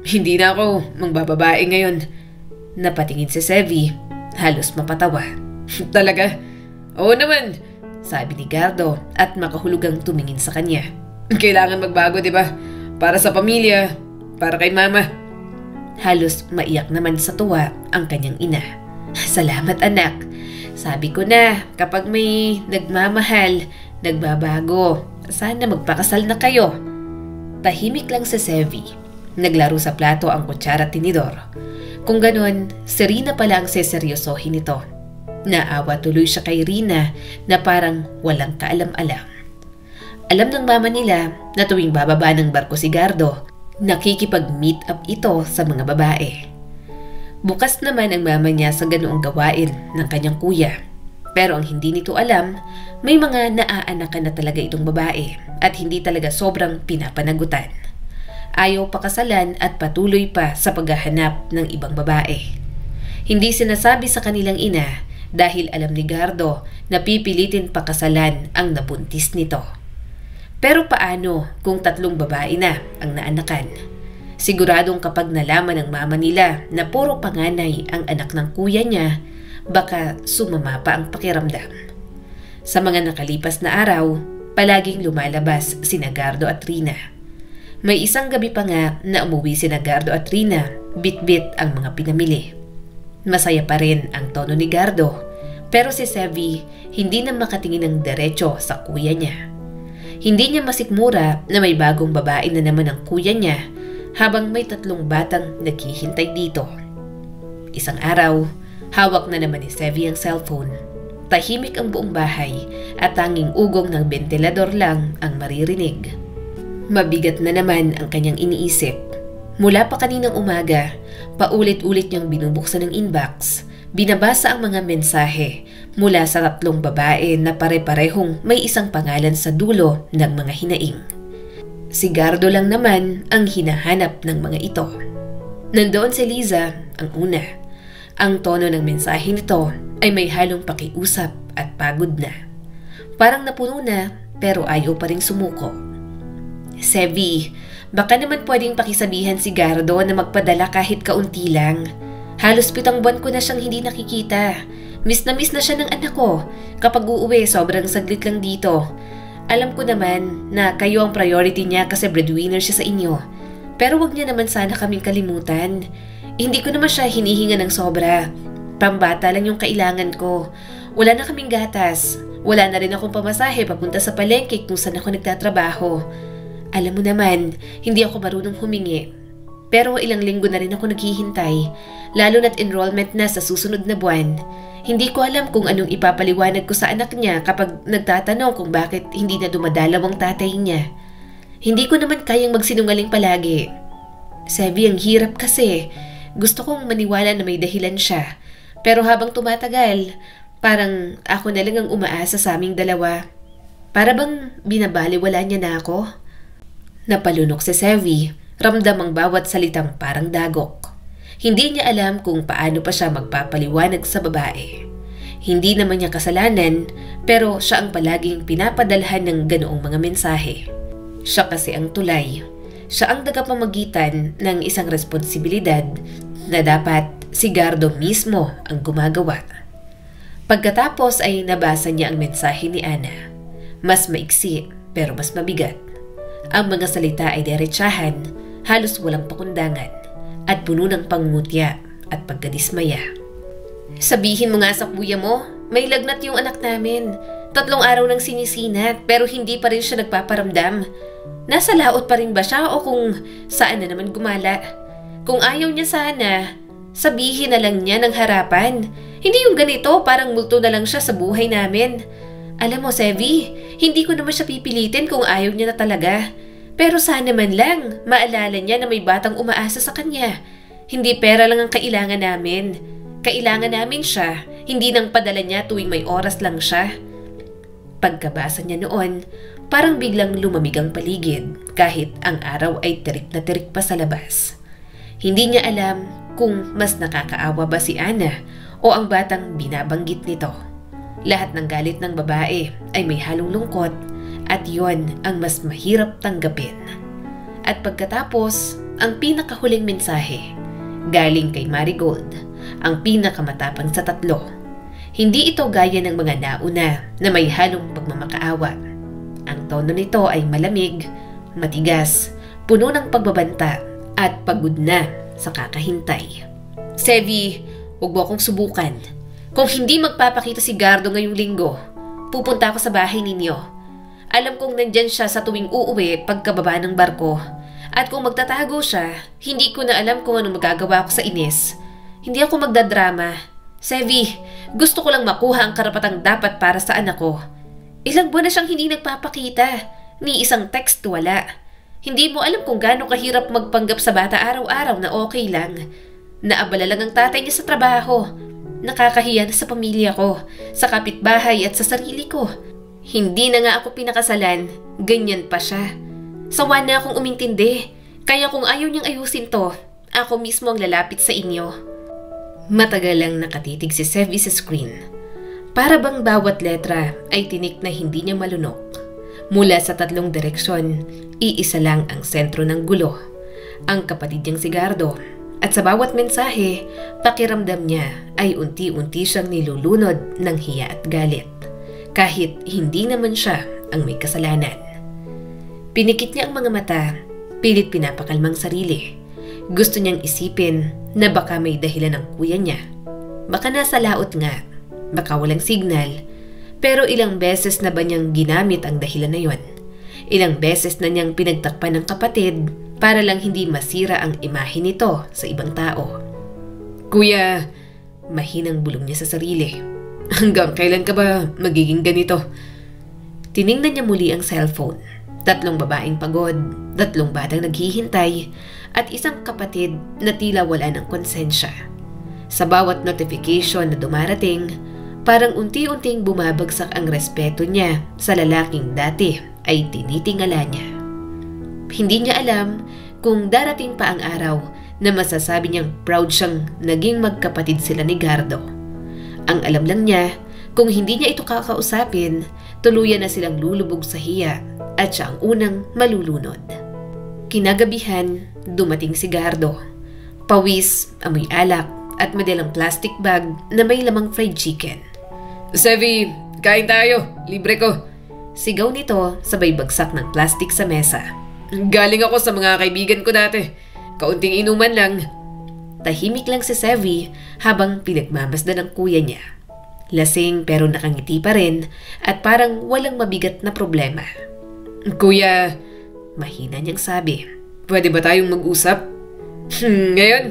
Hindi na ako mangbababae ngayon. Napatingin si Sevi, halos mapatawa. Talaga? Oo naman, sabi ni Gardo at makahulugang tumingin sa kanya. Kailangan magbago, di ba? Para sa pamilya, para kay mama. Halos maiyak naman sa tuwa ang kanyang ina. Salamat anak. Sabi ko na, kapag may nagmamahal, nagbabago. Sana magpakasal na kayo. Tahimik lang si Sevi. Naglaro sa plato ang kutsara at tinidor. Kung ganon, si Rina pala ang seseryosohin nito. Naawa tuloy siya kay Rina na parang walang kaalam-alam. Alam ng mama nila na tuwing bababa ng barko si Gardo, nakikipag-meet up ito sa mga babae. Bukas naman ang mama niya sa ganoong gawain ng kanyang kuya. Pero ang hindi nito alam, may mga naaanakan na talaga itong babae at hindi talaga sobrang pinapanagutan. Ayaw pakasalan at patuloy pa sa paghahanap ng ibang babae. Hindi sinasabi sa kanilang ina dahil alam ni Gardo na pipilitin pakasalan ang nabuntis nito. Pero paano kung 3 babae na ang naanakan? Siguradong kapag nalaman ng mama nila na puro panganay ang anak ng kuya niya, baka sumama pa ang pakiramdam. Sa mga nakalipas na araw, palaging lumalabas sina Gardo at Rina. May isang gabi pa nga na umuwi sina Gardo at Rina, bit-bit ang mga pinamili. Masaya pa rin ang tono ni Gardo, pero si Sevi hindi na makatingin ng diretso sa kuya niya. Hindi niya masikmura na may bagong babae na naman ang kuya niya habang may 3 batang naghihintay dito. Isang araw, hawak na naman ni Sevi ang cellphone. Tahimik ang buong bahay at tanging ugong ng bentilador lang ang maririnig. Mabigat na naman ang kanyang iniisip. Mula pa kaninang umaga, paulit-ulit niyang binubuksan ang inbox. Binabasa ang mga mensahe mula sa 3 babae na pare-parehong may isang pangalan sa dulo ng mga hinaing. Si Gardo lang naman ang hinahanap ng mga ito. Nandoon si Liza, ang una. Ang tono ng mensahe nito ay may halong pakiusap at pagod na. Parang napuno na pero ayaw pa ring sumuko. Sevi, baka naman pwedeng pakisabihan si Gardo na magpadala kahit kaunti lang. Halos 7 buwan ko na siyang hindi nakikita. Miss na siya ng anak ko. Kapag uuwi, sobrang saglit lang dito. Alam ko naman na kayo ang priority niya kasi breadwinner siya sa inyo. Pero wag niya naman sana kaming kalimutan. Hindi ko naman siya hinihinga ng sobra. Pambata lang yung kailangan ko. Wala na kaming gatas. Wala na rin akong pamasahe papunta sa palengke kung saan ako nagtatrabaho. Alam mo naman, hindi ako marunong humingi. Pero ilang linggo na rin ako naghihintay, lalo na't enrollment na sa susunod na buwan. Hindi ko alam kung anong ipapaliwanag ko sa anak niya kapag nagtatanong kung bakit hindi na dumadalaw ang tatay niya. Hindi ko naman kayang magsinungaling palagi. Sevi, ang hirap kasi. Gusto kong maniwala na may dahilan siya. Pero habang tumatagal, parang ako na lang ang umaasa sa aming dalawa. Para bang binabaliwala niya na ako? Napalunok si Sevi. Ramdam ang bawat salitang parang dagok. Hindi niya alam kung paano pa siya magpapaliwanag sa babae. Hindi naman niya kasalanan, pero siya ang palaging pinapadalhan ng ganoong mga mensahe. Siya kasi ang tulay. Siya ang tagapamagitan ng isang responsibilidad na dapat si Gardo mismo ang gumagawa. Pagkatapos ay nabasa niya ang mensahe ni Ana. Mas maiksi pero mas mabigat. Ang mga salita ay diretsahan, halos walang pakundangan, at puno ng pangungutya at pagkadismaya. Sabihin mo nga sa kuya mo, may lagnat yung anak namin. 3 araw nang sinisinat pero hindi pa rin siya nagpaparamdam. Nasa laot pa rin ba siya o kung saan na naman gumala? Kung ayaw niya sana, sabihin na lang niya ng harapan. Hindi yung ganito, parang multo na lang siya sa buhay namin. Alam mo, Sevi, hindi ko naman siya pipilitin kung ayaw niya na talaga. Pero sana man lang, maalala niya na may batang umaasa sa kanya. Hindi pera lang ang kailangan namin. Kailangan namin siya, hindi nang padala niya tuwing may oras lang siya. Pagkabasa niya noon, parang biglang lumamig ang paligid kahit ang araw ay tirik na tirik pa sa labas. Hindi niya alam kung mas nakakaawa ba si Ana o ang batang binabanggit nito. Lahat ng galit ng babae ay may halong lungkot at yon ang mas mahirap tanggapin. At pagkatapos, ang pinakahuling mensahe, galing kay Marigold, ang pinakamatapang sa tatlo. Hindi ito gaya ng mga nauna na may halong pagmamakaawa. Ang tono nito ay malamig, matigas, puno ng pagbabanta at pagod na sa kakahintay. Sevi, huwag mo akong subukan. Kung hindi magpapakita si Gardo ngayong linggo, pupunta ako sa bahay ninyo. Alam kong nandyan siya sa tuwing uuwi pagkababa ng barko. At kung magtatago siya, hindi ko na alam kung anong magagawa ko sa Ines. Hindi ako magdadrama. Sevi, gusto ko lang makuha ang karapatang dapat para sa anak ko. Ilang buwan na siyang hindi nagpapakita. Ni isang text wala. Hindi mo alam kung gaano kahirap magpanggap sa bata araw-araw na okay lang. Naabala lang ang tatay niya sa trabaho. Nakakahiya na sa pamilya ko, sa kapitbahay at sa sarili ko. Hindi na nga ako pinakasalan, ganyan pa siya. Sawa na akong umintindi, kaya kung ayaw niyang ayusin to, ako mismo ang lalapit sa inyo. Matagal lang nakatitig si Sevi sa screen. Para bang bawat letra ay tinik na hindi niya malunok. Mula sa 3 direksyon, iisa lang ang sentro ng gulo, ang kapatid niyang si Gardo. At sa bawat mensahe, pakiramdam niya ay unti-unti siyang nilulunod ng hiya at galit. Kahit hindi naman siya ang may kasalanan. Pinikit niya ang mga mata, pilit pinapakalmang sarili. Gusto niyang isipin na baka may dahilan ng kuya niya. Baka nasa laot nga, baka walang signal. Pero ilang beses na ba niyang ginamit ang dahilan na yon? Ilang beses na niyang pinagtakpan ng kapatid para lang hindi masira ang imahe nito sa ibang tao. Kuya, mahinang bulong niya sa sarili. Hanggang kailan ka ba magiging ganito? Tiningnan niya muli ang cellphone. 3 babaeng pagod, 3 batang naghihintay, at isang kapatid na tila wala ng konsensya. Sa bawat notification na dumarating, parang unti-unting bumabagsak ang respeto niya sa lalaking dati ay tinitingala niya. Hindi niya alam kung darating pa ang araw na masasabi niyang proud siyang naging magkapatid sila ni Gardo. Ang alam lang niya, kung hindi niya ito kakausapin, tuluyan na silang lulubog sa hiya at siya ang unang malulunod. Kinagabihan, dumating si Gardo. Pawis, amoy alak at madalang plastic bag na may lamang fried chicken. Sevi, kain tayo, libre ko. Sigaw nito sabay bagsak ng plastic sa mesa. Galing ako sa mga kaibigan ko dati. Kaunting inuman lang. Tahimik lang si Sevi habang pinagmamasdan ng kuya niya. Lasing pero nakangiti pa rin at parang walang mabigat na problema. Kuya, mahina niyang sabi. Pwede ba tayong mag-usap? Ngayon?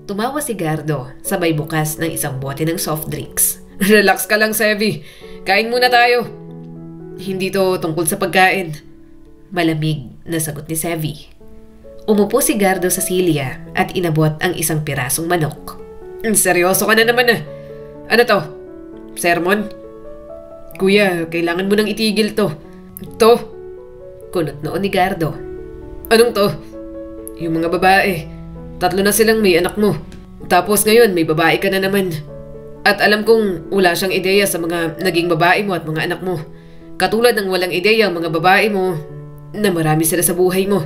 Tumawa si Gardo sabay bukas ng isang bote ng soft drinks. Relax ka lang, Sevi. Kain muna tayo. Hindi to tungkol sa pagkain. Malamig na sagot ni Sevi. Umupo si Gardo sa silya at inabot ang isang pirasong manok. Seryoso ka na naman ah. Ano to? Sermon? Kuya, kailangan mo nang itigil to. To? Kunot noon ni Gardo. Anong to? Yung mga babae. 3 na silang may anak mo. Tapos ngayon may babae ka na naman. At alam kong wala siyang ideya sa mga naging babae mo at mga anak mo. Katulad ng walang ideya ang mga babae mo na marami sila sa buhay mo.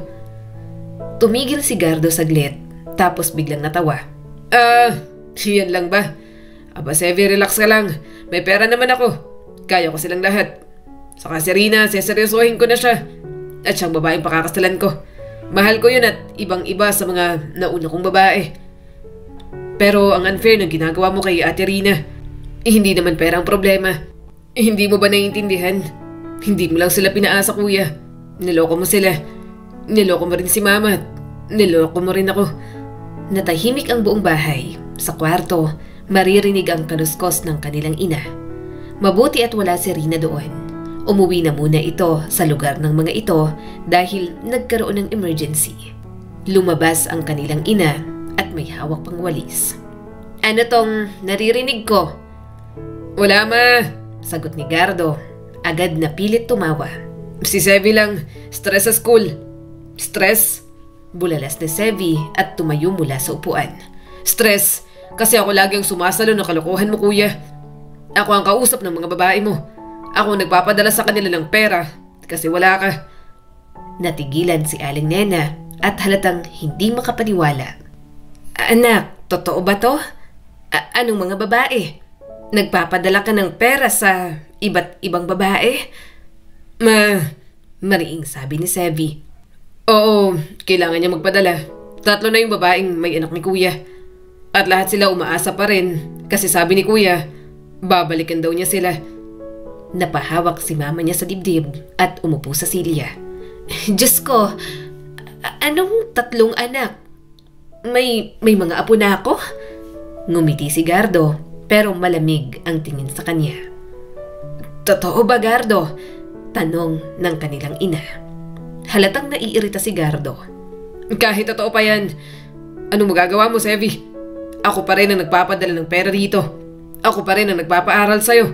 Tumigil si Gardo saglit, tapos biglang natawa. Yan lang ba? Aba Sevi, relax ka lang. May pera naman ako. Kaya ko silang lahat. Saka si Rina, seseryosohin ko na siya. At siyang babaeng pakakasalan ko. Mahal ko yun at ibang-iba sa mga nauna kong babae. Pero ang unfair ng ginagawa mo kay Ate Rina, hindi naman pera ang problema. Hindi mo ba naiintindihan? Hindi mo lang sila pinaasa, kuya. Niloko mo sila. Niloko mo rin si mama at niloko mo rin ako. Natahimik ang buong bahay. Sa kwarto, maririnig ang kaluskos ng kanilang ina. Mabuti at wala si Rina doon. Umuwi na muna ito sa lugar ng mga ito dahil nagkaroon ng emergency. Lumabas ang kanilang ina at may hawak pang walis. Ano tong naririnig ko? Wala ma, sagot ni Gardo agad na pilit tumawa. Si Sevi lang, stress sa school. Stress? Bulalas ni Sevi at tumayo mula sa upuan. Stress? Kasi ako lagi ang sumasalo ng kalokohan mo, kuya. Ako ang kausap ng mga babae mo. Ako ang nagpapadala sa kanila ng pera kasi wala ka. Natigilan si Aling Nena at halatang hindi makapaniwala. Anak, totoo ba to? Anong mga babae? Nagpapadala ka ng pera sa iba't ibang babae? Mariing sabi ni Sevi. Oo, kailangan niya magpadala. 3 na yung babaeng may anak ni kuya. At lahat sila umaasa pa rin kasi sabi ni kuya, babalikan daw niya sila. Napahawak si mama niya sa dibdib at umupo sa silya. Diyos ko, anong 3 anak? May mga apo na ako? Ngumiti si Gardo pero malamig ang tingin sa kanya. Totoo ba, Gardo? Tanong ng kanilang ina. Halatang naiirita si Gardo. Kahit totoo pa yan, anong magagawa mo, Sevi? Ako pa rin ang nagpapadala ng pera rito. Ako pa rin ang nagpapaaral sa'yo.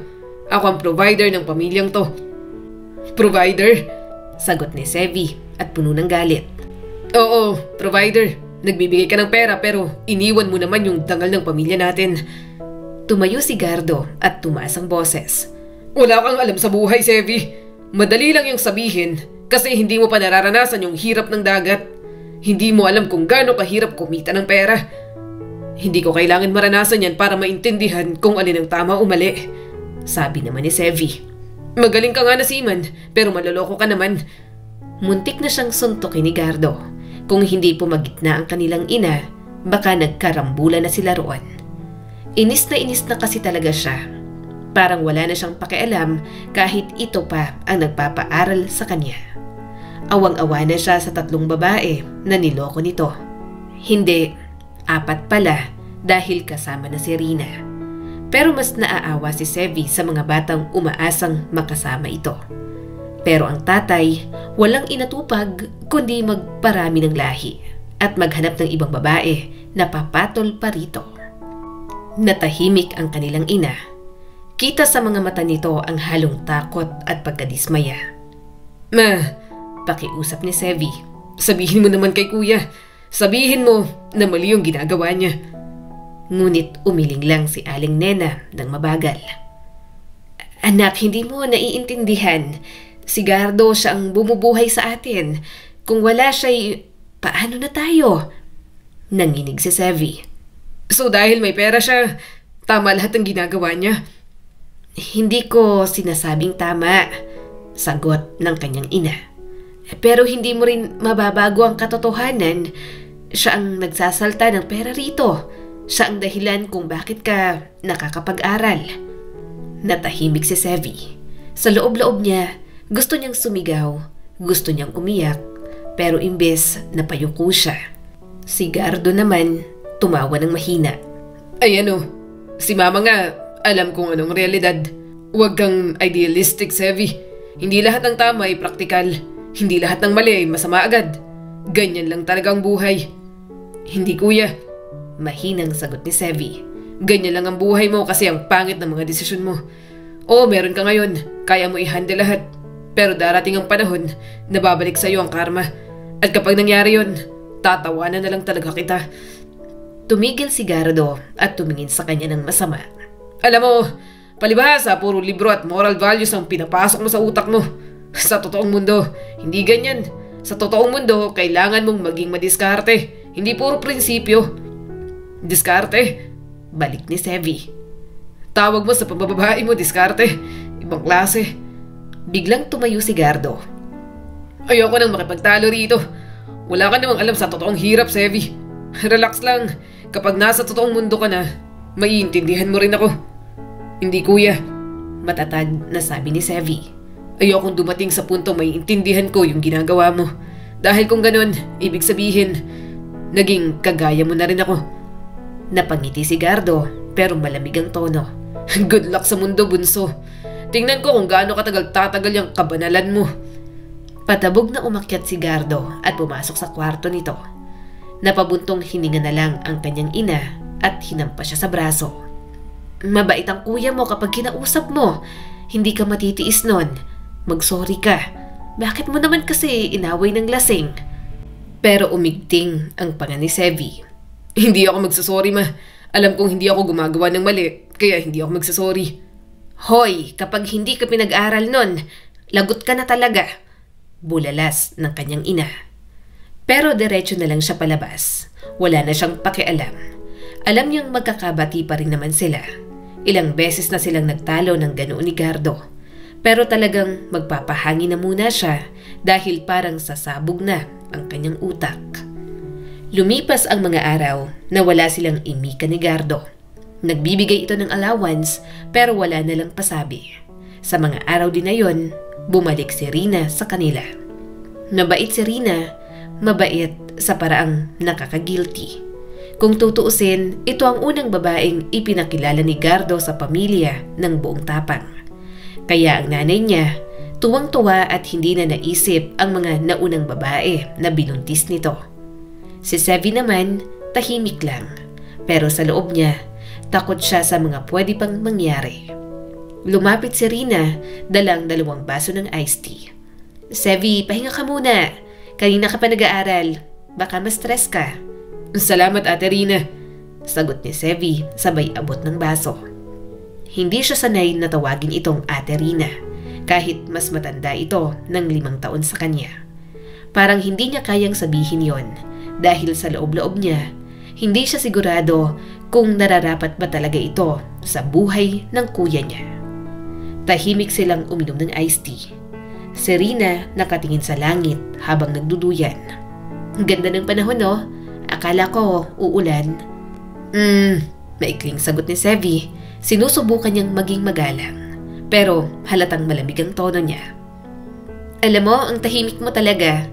Ako ang provider ng pamilyang to. Provider? Sagot ni Sevi at puno ng galit. Oo, provider. Nagbibigay ka ng pera pero iniwan mo naman yung dangal ng pamilya natin. Tumayo si Gardo at tumaas ang boses. Wala kang alam sa buhay, Sevi. Madali lang yung sabihin kasi hindi mo pa nararanasan yung hirap ng dagat. Hindi mo alam kung gaano kahirap kumita ng pera. Hindi ko kailangan maranasan yan para maintindihan kung alin ang tama o mali. Sabi naman ni Sevi. Magaling ka nga na seaman pero maloloko ka naman. Muntik na siyang suntukin ni Gardo. Kung hindi pumagitna ang kanilang ina, baka nagkarambulan na sila roon. Inis na kasi talaga siya. Parang wala na siyang pakialam kahit ito pa ang nagpapaaral sa kanya. Awang-awa na siya sa 3 babae na niloko nito. Hindi, 4 pala dahil kasama na si Rina. Pero mas naaawa si Sevi sa mga batang umaasang makasama ito. Pero ang tatay, walang inatupag kundi magparami ng lahi at maghanap ng ibang babae na papatol pa rito. Natahimik ang kanilang ina. Kita sa mga mata nito ang halong takot at pagkadismaya. Ma, pakiusap ni Sevi. Sabihin mo naman kay kuya. Sabihin mo na mali yung ginagawa niya. Ngunit umiling lang si Aling Nena ng mabagal. Anak, hindi mo naiintindihan. Si Gardo siya ang bumubuhay sa atin. Kung wala siya'y, paano na tayo? Nanginig si Sevi. So dahil may pera siya, tama lahat ng ginagawa niya? Hindi ko sinasabing tama, sagot ng kanyang ina. Pero hindi mo rin mababago ang katotohanan. Siya ang nagsasalta ng pera rito. Siya ang dahilan kung bakit ka nakakapag-aral. Natahimik si Sevi. Sa loob-loob niya, gusto niyang sumigaw, gusto niyang umiyak, pero imbes napayuko siya. Si Gardo naman, tumawa ng mahina. Ay ano, si mama nga, alam kung anong realidad. Huwag kang idealistic, Sevi. Hindi lahat ng tama ay praktikal. Hindi lahat ng mali ay masama agad. Ganyan lang talaga ang buhay. Hindi kuya. Mahinang sagot ni Sevi. Ganyan lang ang buhay mo kasi ang pangit ng mga desisyon mo. Oo, meron ka ngayon. Kaya mo i-handle lahat. Pero darating ang panahon na babalik sa'yo ang karma. At kapag nangyari yun, tatawanan na lang talaga kita. Tumigil si Gardo at tumingin sa kanya ng masama. Alam mo, palibhasa, puro libro at moral values ang pinapasok mo sa utak mo. Sa totoong mundo, hindi ganyan. Sa totoong mundo, kailangan mong maging madiskarte. Hindi puro prinsipyo. Diskarte? Balik ni Sevi. Tawag mo sa pambababae mo, diskarte. Ibang klase. Biglang tumayo si Gardo. Ayoko nang makipagtalo rito. Wala ka namang alam sa totoong hirap, Sevi. Relax lang. Kapag nasa totoong mundo ka na, maiintindihan mo rin ako. Hindi kuya. Matatag na sabi ni Sevi. Ayokong dumating sa punto maiintindihan ko yung ginagawa mo. Dahil kung ganun, ibig sabihin, naging kagaya mo na rin ako. Napangiti si Gardo pero malamig ang tono. Good luck sa mundo, bunso. Tingnan ko kung gaano katagal tatagal yung kabanalan mo. Patabog na umakyat si Gardo at pumasok sa kwarto nito. Napabuntong hininga na lang ang kanyang ina at hinampas siya sa braso. Mabait ang kuya mo kapag kinausap mo. Hindi ka matitiis nun. Mag-sorry ka. Bakit mo naman kasi inaway ng lasing? Pero umigting ang panga ni Sevi. Hindi ako magsasorry, ma. Alam kong hindi ako gumagawa ng mali, kaya hindi ako magsasorry. Hoy, kapag hindi ka pinag-aral nun, lagot ka na talaga. Bulalas ng kanyang ina. Pero diretso na lang siya palabas. Wala na siyang pakialam. Alam niyang magkakabati pa rin naman sila. Ilang beses na silang nagtalo ng ganoon ni Gardo. Pero talagang magpapahangin na muna siya dahil parang sasabog na ang kanyang utak. Lumipas ang mga araw na wala silang imika ni Gardo. Nagbibigay ito ng allowance pero wala na lang pasabi. Sa mga araw din na yon, bumalik si Rina sa kanila. Mabait si Rina, mabait sa paraang nakaka-guilty. Kung tutuusin, ito ang unang babaeng ipinakilala ni Gardo sa pamilya ng buong tapang. Kaya ang nanay niya, tuwang-tuwa at hindi na naisip ang mga naunang babae na binuntis nito. Si Sevi naman, tahimik lang. Pero sa loob niya, takot siya sa mga pwede pang mangyari. Lumapit si Rina, dalang 2 baso ng iced tea. Sevi, pahinga ka muna. Kanina ka pa nag-aaral. Baka ma-stress ka. Salamat, Ate Rina. Sagot ni Sevi sabay abot ng baso. Hindi siya sanay na tawagin itong Ate Rina, kahit mas matanda ito ng 5 taon sa kanya. Parang hindi niya kayang sabihin yon dahil sa loob-loob niya, hindi siya sigurado kung nararapat ba talaga ito sa buhay ng kuya niya. Tahimik silang uminom ng iced tea. Si Rina nakatingin sa langit habang nagduduyan. Ganda ng panahon, no? Akala ko uulan. Maikling sagot ni Sevi. Sinusubukan niyang maging magalang. Pero halatang malamig ang tono niya. Alam mo, ang tahimik mo talaga.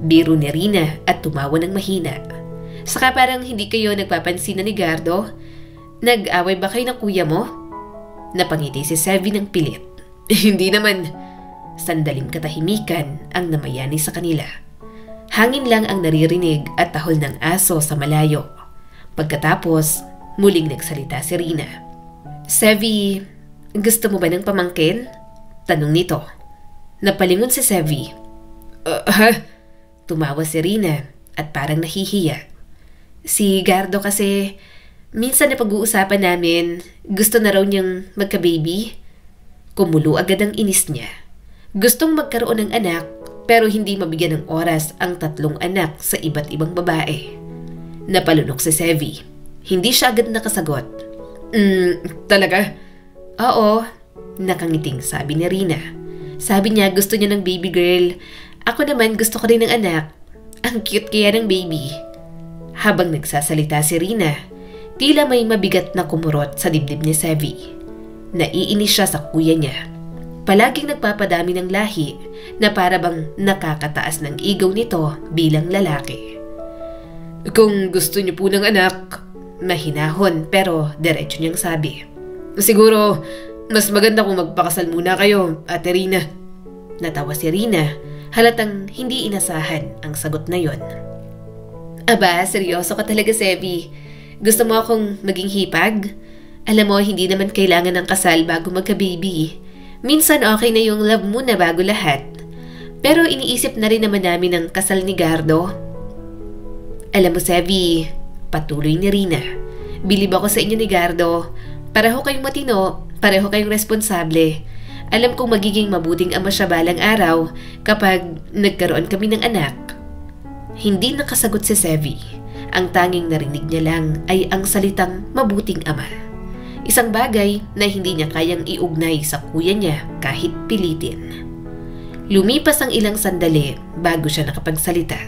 Biro ni Rina at tumawa ng mahina. Saka parang hindi kayo nagpapansin na ni Gardo. Nag-away ba kayo ng kuya mo? Napangiti si Sevi ng pilit. Hindi naman. Sandaling katahimikan ang namayani sa kanila. Hangin lang ang naririnig at tahol ng aso sa malayo. Pagkatapos, muling nagsalita si Rina. Sevi, gusto mo ba ng pamangkin? Tanong nito. Napalingon si Sevi. Tumawa si Rina at parang nahihiya. Si Gardo kasi, minsan na pag-uusapan namin, gusto na raw niyang magka-baby. Kumulo agad ang inis niya. Gustong magkaroon ng anak pero hindi mabigyan ng oras ang 3 anak sa iba't ibang babae. Napalunok si Sevi. Hindi siya agad nakasagot. Talaga? Oo, nakangiting sabi ni Rina. Sabi niya gusto niya ng baby girl. Ako naman gusto ko rin ng anak. Ang cute kaya ng baby. Habang nagsasalita si Rina, tila may mabigat na kumurot sa dibdib ni Sevi. Naiinis siya sa kuya niya. Palaging nagpapadami ng lahi na para bang nakakataas ng ego nito bilang lalaki. Kung gusto niyo po ng anak, mahinahon pero diretso niyang sabi. Siguro, mas maganda kung magpakasal muna kayo, Ate Rina. Natawa si Rina, halatang hindi inasahan ang sagot na yon. Aba, seryoso ka talaga, Sevi. Gusto mo akong maging hipag? Alam mo, hindi naman kailangan ng kasal bago magka-baby. Minsan okay na yung love muna bago lahat. Pero iniisip na rin naman namin ang kasal ni Gardo. Alam mo, Sevi, patuloy ni Rina. Bilib ako sa inyo ni Gardo. Pareho kayong matino, pareho kayong responsable. Alam kong magiging mabuting ama siya balang araw kapag nagkaroon kami ng anak. Hindi nakasagot si Sevi. Ang tanging narinig niya lang ay ang salitang mabuting ama. Isang bagay na hindi niya kayang iugnay sa kuya niya kahit pilitin. Lumipas ang ilang sandali bago siya nakapagsalita.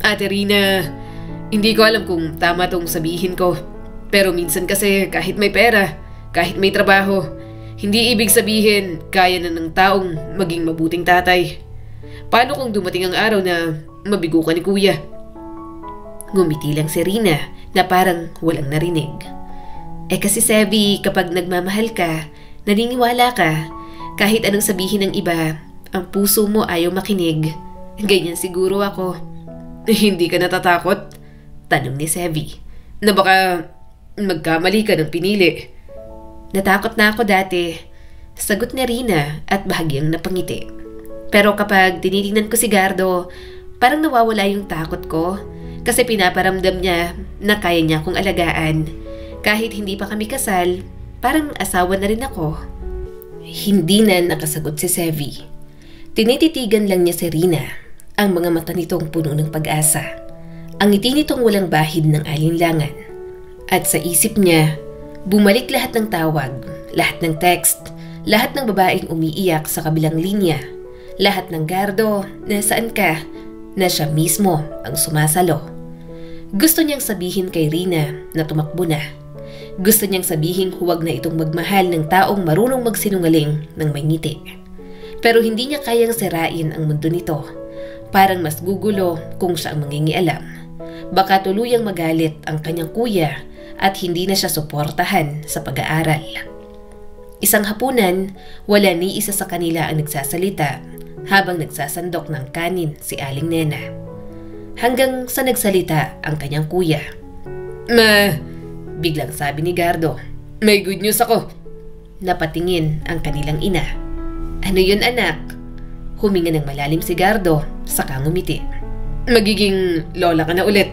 Ate Rina, hindi ko alam kung tama tong sabihin ko. Pero minsan kasi kahit may pera, kahit may trabaho, hindi ibig sabihin kaya na ng taong maging mabuting tatay. Paano kung dumating ang araw na mabigo ka ni kuya? Ngumiti lang si Rina na parang walang narinig. Kasi Sevi, kapag nagmamahal ka, naniniwala ka, kahit anong sabihin ng iba, ang puso mo ayaw makinig. Ganyan siguro ako. Hindi ka natatakot? Tanong ni Sevi. Na baka magkamali ka ng pinili. Natakot na ako dati. Sagot ni Rina at bahagyang napangiti. Pero kapag tinitingnan ko si Gardo, parang nawawala yung takot ko kasi pinaparamdam niya na kaya niya akong alagaan. Kahit hindi pa kami kasal, parang asawa na rin ako. Hindi na nakasagot si Sevi. Tinititigan lang niya si Rina, ang mga mata nitong puno ng pag-asa. Ang ngiti nitong walang bahid ng alinlangan. At sa isip niya, bumalik lahat ng tawag, lahat ng text, lahat ng babaeng umiiyak sa kabilang linya, lahat ng Gardo na saan ka, na siya mismo ang sumasalo. Gusto niyang sabihin kay Rina na tumakbo na. Gusto niyang sabihin huwag na itong magmahal ng taong marunong magsinungaling ng may ngiti. Pero hindi niya kayang sirain ang mundo nito. Parang mas gugulo kung siya ang mangingialam. Baka tuluyang magalit ang kanyang kuya at hindi na siya suportahan sa pag-aaral. Isang hapunan, wala ni isa sa kanila ang nagsasalita habang nagsasandok ng kanin si Aling Nena. Hanggang sa nagsalita ang kanyang kuya. Ma, biglang sabi ni Gardo. May good news ako. Napatingin ang kanilang ina. Ano yun anak? Huminga ng malalim si Gardo, saka ngumiti. Magiging lola ka na ulit.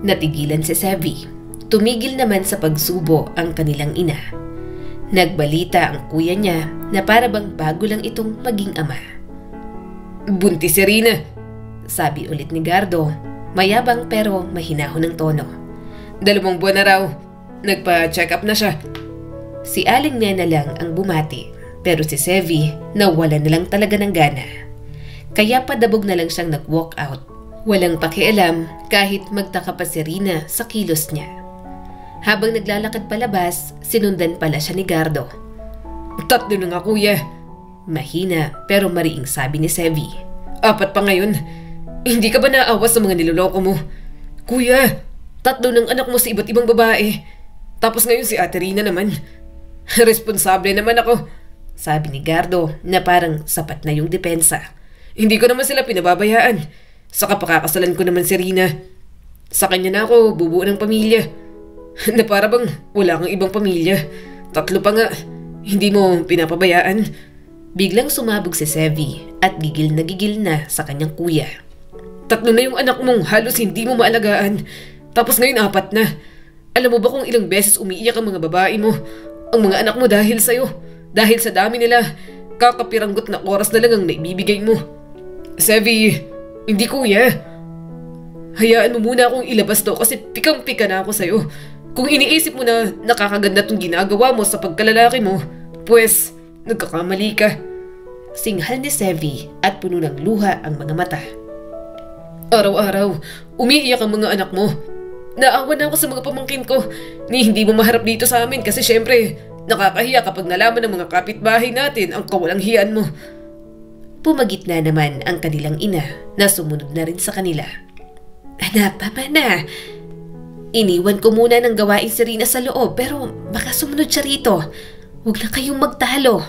Natigilan si Sevi. Tumigil naman sa pagsubo ang kanilang ina. Nagbalita ang kuya niya na para bang bago lang itong maging ama. Buntis si Rina, sabi ulit ni Gardo, mayabang pero mahinahon ng tono. 2 buwan na raw. Nagpa-check up na siya. Si Aling Nena lang ang bumati, pero si Sevi nawala na lang talaga ng gana. Kaya padabog na lang siyang nag-walk out. Walang pakialam kahit magtaka pa si Rina sa kilos niya. Habang naglalakad palabas, sinundan pala siya ni Gardo. 3 na nga kuya. Mahina pero mariing sabi ni Sevi. 4 pa ngayon. Hindi ka ba naawa sa mga niloloko mo? Kuya, 3 ng anak mo sa iba't ibang babae. Tapos ngayon si Ate Rina naman. Responsable naman ako, sabi ni Gardo na parang sapat na yung depensa. Hindi ko naman sila pinababayaan. Saka pakakasalan ko naman si Rina. Sa kanya na ako bubuo ng pamilya. Na para bang wala kang ibang pamilya. 3 pa nga. Hindi mo pinapabayaan. Biglang sumabog si Sevi at gigil na sa kanyang kuya. 3 na yung anak mong halos hindi mo maalagaan. Tapos ngayon 4 na. Alam mo ba kung ilang beses umiiyak ang mga babae mo? Ang mga anak mo dahil sa'yo. Dahil sa dami nila. Kakapiranggot na oras na lang ang naibibigay mo. Sevi, hindi kuya. Hayaan mo muna akong ilabas to kasi pikang-pika na ako sa'yo. Kung iniisip mo na nakakaganda tong ginagawa mo sa pagkalalaki mo, pues nagkakamali ka. Singhal ni Sevi at puno ng luha ang mga mata. Araw-araw, umiiyak ang mga anak mo. Naawa na ako sa mga pamangkin ko ni hindi mo maharap dito sa amin kasi syempre nakakahiya kapag nalaman ng mga kapitbahay natin ang kawalang hiyaan mo. Pumagitna naman ang kanilang ina na sumunod na rin sa kanila. Anak, tama na. Iniwan ko muna ng gawain si Rina sa loob pero baka sumunod siya rito. Huwag na kayong magtalo.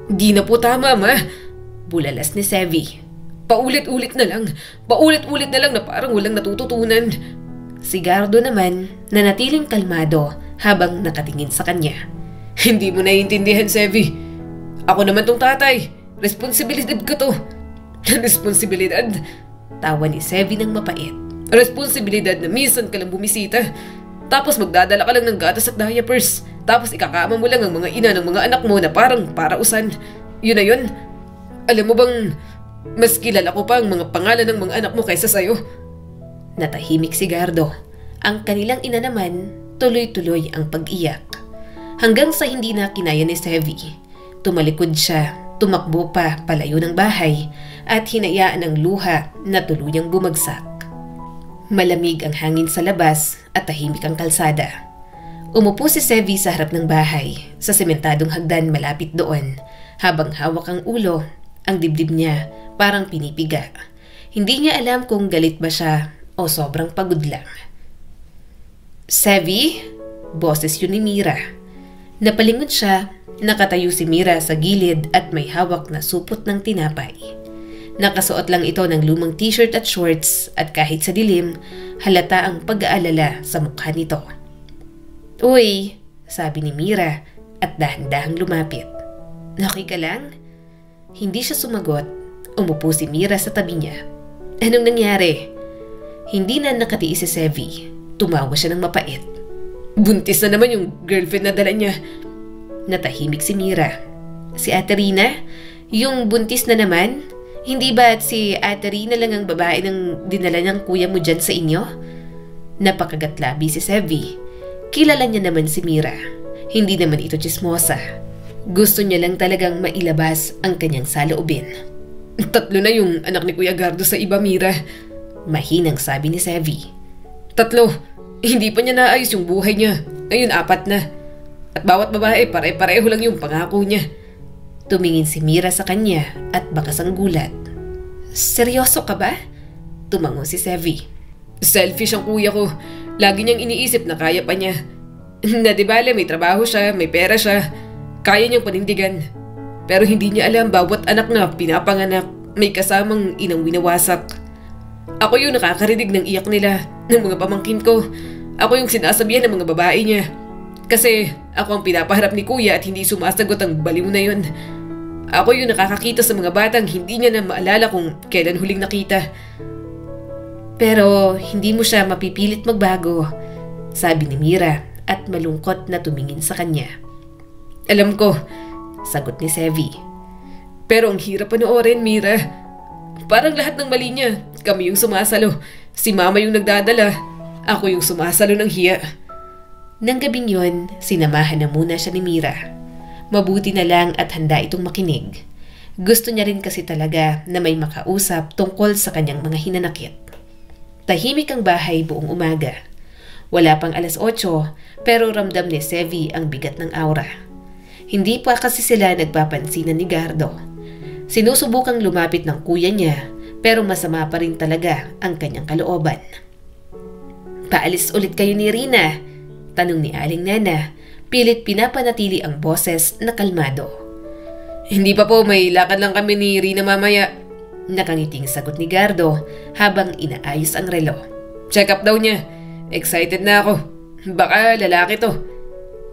Di na po tama, ma. Bulalas ni Sevi. Paulit-ulit na lang na parang walang natututunan. Si Gardo naman nanatiling kalmado habang nakatingin sa kanya. Hindi mo naiintindihan, Sevi. Ako naman tong tatay. Responsibilidad ko to. Responsibilidad? Tawa ni Sevi ng mapait. Responsibilidad na minsan ka lang bumisita. Tapos magdadala ka lang ng gatas at diapers. Tapos ikakama mo lang ang mga ina ng mga anak mo na parang parausan. Yun na yun. Alam mo bang mas kilala ko pa ang mga pangalan ng mga anak mo kaysa sa'yo? Natahimik si Gardo. Ang kanilang ina naman, tuloy-tuloy ang pag-iyak. Hanggang sa hindi na kinaya ni Sevi. Tumalikod siya, tumakbo pa palayo ng bahay at hinayaan ng luha na tuluyang bumagsak. Malamig ang hangin sa labas at tahimik ang kalsada. Umupo si Sevi sa harap ng bahay, sa sementadong hagdan malapit doon, habang hawak ang ulo, ang dibdib niya parang pinipiga. Hindi niya alam kung galit ba siya o sobrang pagod lang. Sevi? Boses yun ni Mira. Napalingon siya, nakatayo si Mira sa gilid at may hawak na supot ng tinapay. Nakasuot lang ito ng lumang t-shirt at shorts at kahit sa dilim, halata ang pag-aalala sa mukha nito. Uy, sabi ni Mira at dahan-dahang lumapit. Okay ka lang? Hindi siya sumagot. Umupo si Mira sa tabi niya. Anong nangyari? Hindi na nakatiis si Sevi. Tumawa siya ng mapait. Buntis na naman yung girlfriend na dala niya. Natahimik si Mira. Si Ate Rina? Yung buntis na naman? Hindi ba at si Ate Rina lang ang babae ng dinala ng kuya mo dyan sa inyo? Napakagatlabi si Sevi. Kilala niya naman si Mira. Hindi naman ito chismosa. Gusto niya lang talagang mailabas ang kanyang saloobin. 3 na yung anak ni Kuya Gardo sa iba, Mira. Mahinang sabi ni Sevi. 3. Hindi pa niya naayos yung buhay niya. Ngayon 4 na. At bawat babae pare-pareho lang yung pangako niya. Tumingin si Mira sa kanya at bakas ang gulat. Seryoso ka ba? Tumango si Sevi. Selfish ang kuya ko. Lagi niyang iniisip na kaya pa niya. Na di bale may trabaho siya, may pera siya. Kaya niyang panindigan. Pero hindi niya alam bawat anak na pinapanganak may kasamang inang winawasak. Ako yung nakakarinig ng iyak nila, ng mga pamangkin ko. Ako yung sinasabihan ng mga babae niya. Kasi ako ang pinapaharap ni kuya at hindi sumasagot ang baliw na yun. Ako yung nakakakita sa mga batang hindi niya na maalala kung kailan huling nakita. Pero hindi mo siya mapipilit magbago, sabi ni Mira at malungkot na tumingin sa kanya. Alam ko, sagot ni Sevi. Pero ang hirap panoorin, Mira. Parang lahat ng mali niya, kami yung sumasalo. Si mama yung nagdadala, ako yung sumasalo ng hiya. Nang gabing yun, sinamahan na muna siya ni Mira. Mabuti na lang at handa itong makinig. Gusto niya rin kasi talaga na may makausap tungkol sa kanyang mga hinanakit. Tahimik ang bahay buong umaga. Wala pang 8:00 pero ramdam ni Sevi ang bigat ng aura. Hindi pa kasi sila nagpapansinan ni Gardo. Sinusubukang lumapit ng kuya niya pero masama pa rin talaga ang kanyang kalooban. Paalis ulit kayo ni Rina? Tanong ni Aling Nana, pilit pinapanatili ang boses na kalmado. Hindi pa po, may lakad lang kami ni Rina mamaya. Nakangiting sagot ni Gardo habang inaayos ang relo. Check up daw niya. Excited na ako. Baka lalaki to.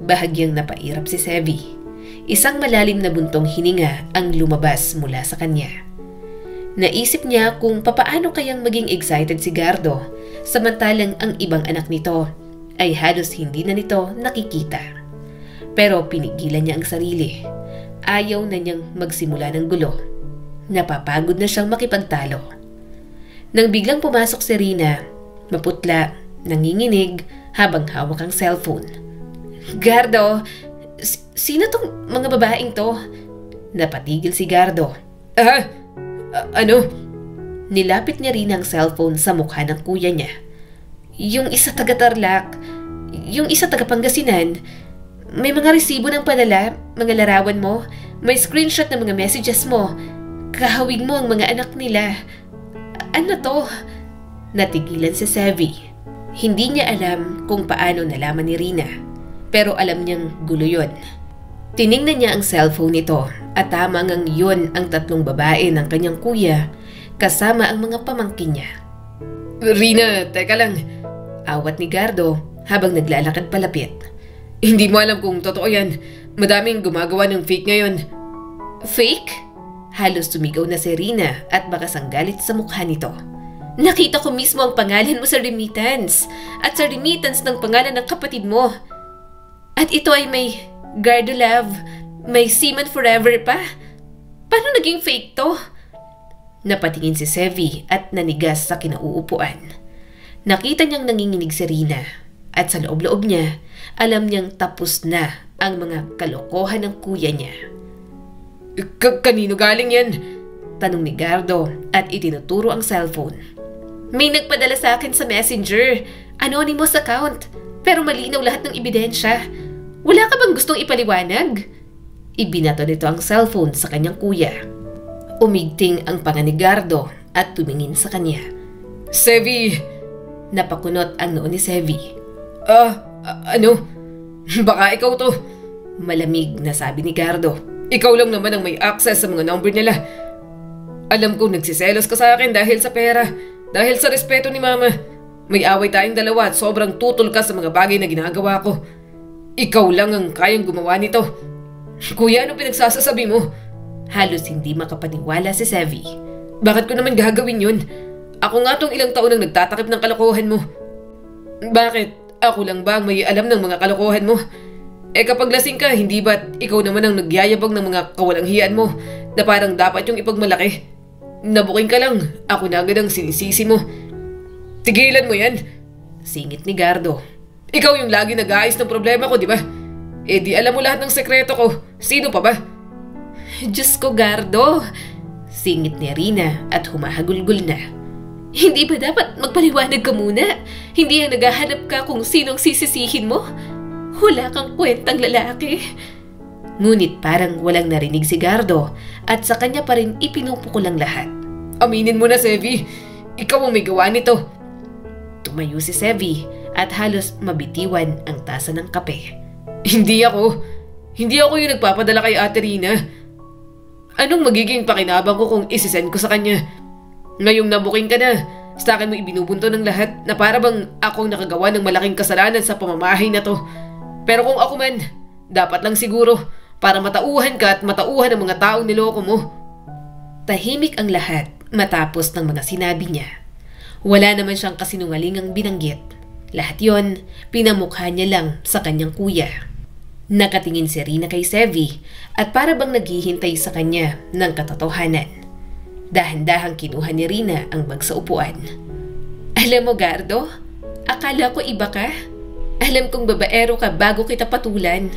Bahagyang napairap si Sevi. Isang malalim na buntong hininga ang lumabas mula sa kanya. Naisip niya kung papaano kayang maging excited si Gardo samantalang ang ibang anak nito ay halos hindi na nito nakikita. Pero pinigilan niya ang sarili. Ayaw na niyang magsimula ng gulo. Napapagod na siyang makipagtalo. Nang biglang pumasok si Rina, maputla, nanginginig habang hawak ang cellphone. Gardo, sino tong mga babaeng to? Napatigil si Gardo. Ano? Nilapit niya rin ang cellphone sa mukha ng kuya niya. Yung isa taga Tarlac, yung isa taga Pangasinan. May mga resibo ng padala, mga larawan mo, may screenshot ng mga messages mo. Kahawig mo ang mga anak nila. Ano to? Natigilan si Sevi. Hindi niya alam kung paano nalaman ni Rina. Pero alam niyang gulo yun. Tiningnan niya ang cellphone nito at tama ngang yun ang 3 babae ng kanyang kuya kasama ang mga pamangkin niya. Rina, teka lang. Awat ni Gardo habang naglalakad palapit. Hindi mo alam kung totoo yan. Madaming gumagawa ng fake ngayon. Fake? Halos sumigaw na si Rina at bakas ang galit sa mukha nito. Nakita ko mismo ang pangalan mo sa remittance at sa remittance ng pangalan ng kapatid mo. At ito ay may Gardo Love, may Seaman Forever pa. Paano naging fake to? Napatingin si Sevi at nanigas sa kinauupuan. Nakita niyang nanginginig si Rina at sa loob-loob niya, alam niyang tapos na ang mga kalokohan ng kuya niya. Kanino galing yan? Tanong ni Gardo at itinuturo ang cellphone. May nagpadala sa akin sa messenger, anonymous account, pero malinaw lahat ng ebidensya. Wala ka bang gustong ipaliwanag? Ibinato nito ang cellphone sa kanyang kuya. Umigting ang panga ni Gardo at tumingin sa kanya. Sevi! Napakunot ang noo ni Sevi. Ano? Baka ikaw to. Malamig na sabi ni Gardo. Ikaw lang naman ang may access sa mga number nila. Alam ko nagsiselos ka sa akin dahil sa pera, dahil sa respeto ni mama. May away tayong dalawa at sobrang tutol ka sa mga bagay na ginagawa ko. Ikaw lang ang kayang gumawa nito. Kuya, ano pinagsasasabi mo? Halos hindi makapaniwala si Sevi. Bakit ko naman gagawin yun? Ako nga tong ilang taon nang nagtatakip ng kalokohan mo. Bakit? Ako lang ba ang may alam ng mga kalokohan mo? Kapag lasing ka, hindi ba't ikaw naman ang nagyayabang ng mga kawalang-hiyaan mo na parang dapat yung ipagmalaki? Nabuking ka lang, ako na agad ang sinisisi mo. Tigilan mo yan. Singit ni Gardo. Ikaw yung lagi nag-aayos ng problema ko, di ba? Di alam mo lahat ng sekreto ko. Sino pa ba? Diyos ko, Gardo. Singit ni Rina at humahagulgol na. Hindi ba dapat magpaliwanag ka muna? Hindi ang naghahanap ka kung sinong sisisihin mo? Wala kang kwentang lalaki. Ngunit parang walang narinig si Gardo at sa kanya pa rin ipinupukol ang lahat. Aminin mo na, Sevi. Ikaw ang may gawa nito. Tumayo si Sevi at halos mabitiwan ang tasa ng kape. Hindi ako yung nagpapadala kay Ate Rina. Anong magiging pakinabang ko kung isisend ko sa kanya? Ngayong nabuking ka na, sa akin mo ibinubunto ng lahat na para bang akong nakagawa ng malaking kasalanan sa pamamahay na to. Pero kung ako man, dapat lang siguro para matauhan ka at matauhan ang mga taong niloko mo. Tahimik ang lahat matapos ng mga sinabi niya. Wala naman siyang kasinungalingang binanggit. Lahat yon, pinamukha niya lang sa kanyang kuya. Nakatingin si Rina kay Sevi at para bang naghihintay sa kanya ng katotohanan. Dahan-dahang kinuha ni Rina ang bag sa upuan. Alam mo, Gardo, akala ko iba ka. Alam kong babaero ka bago kita patulan.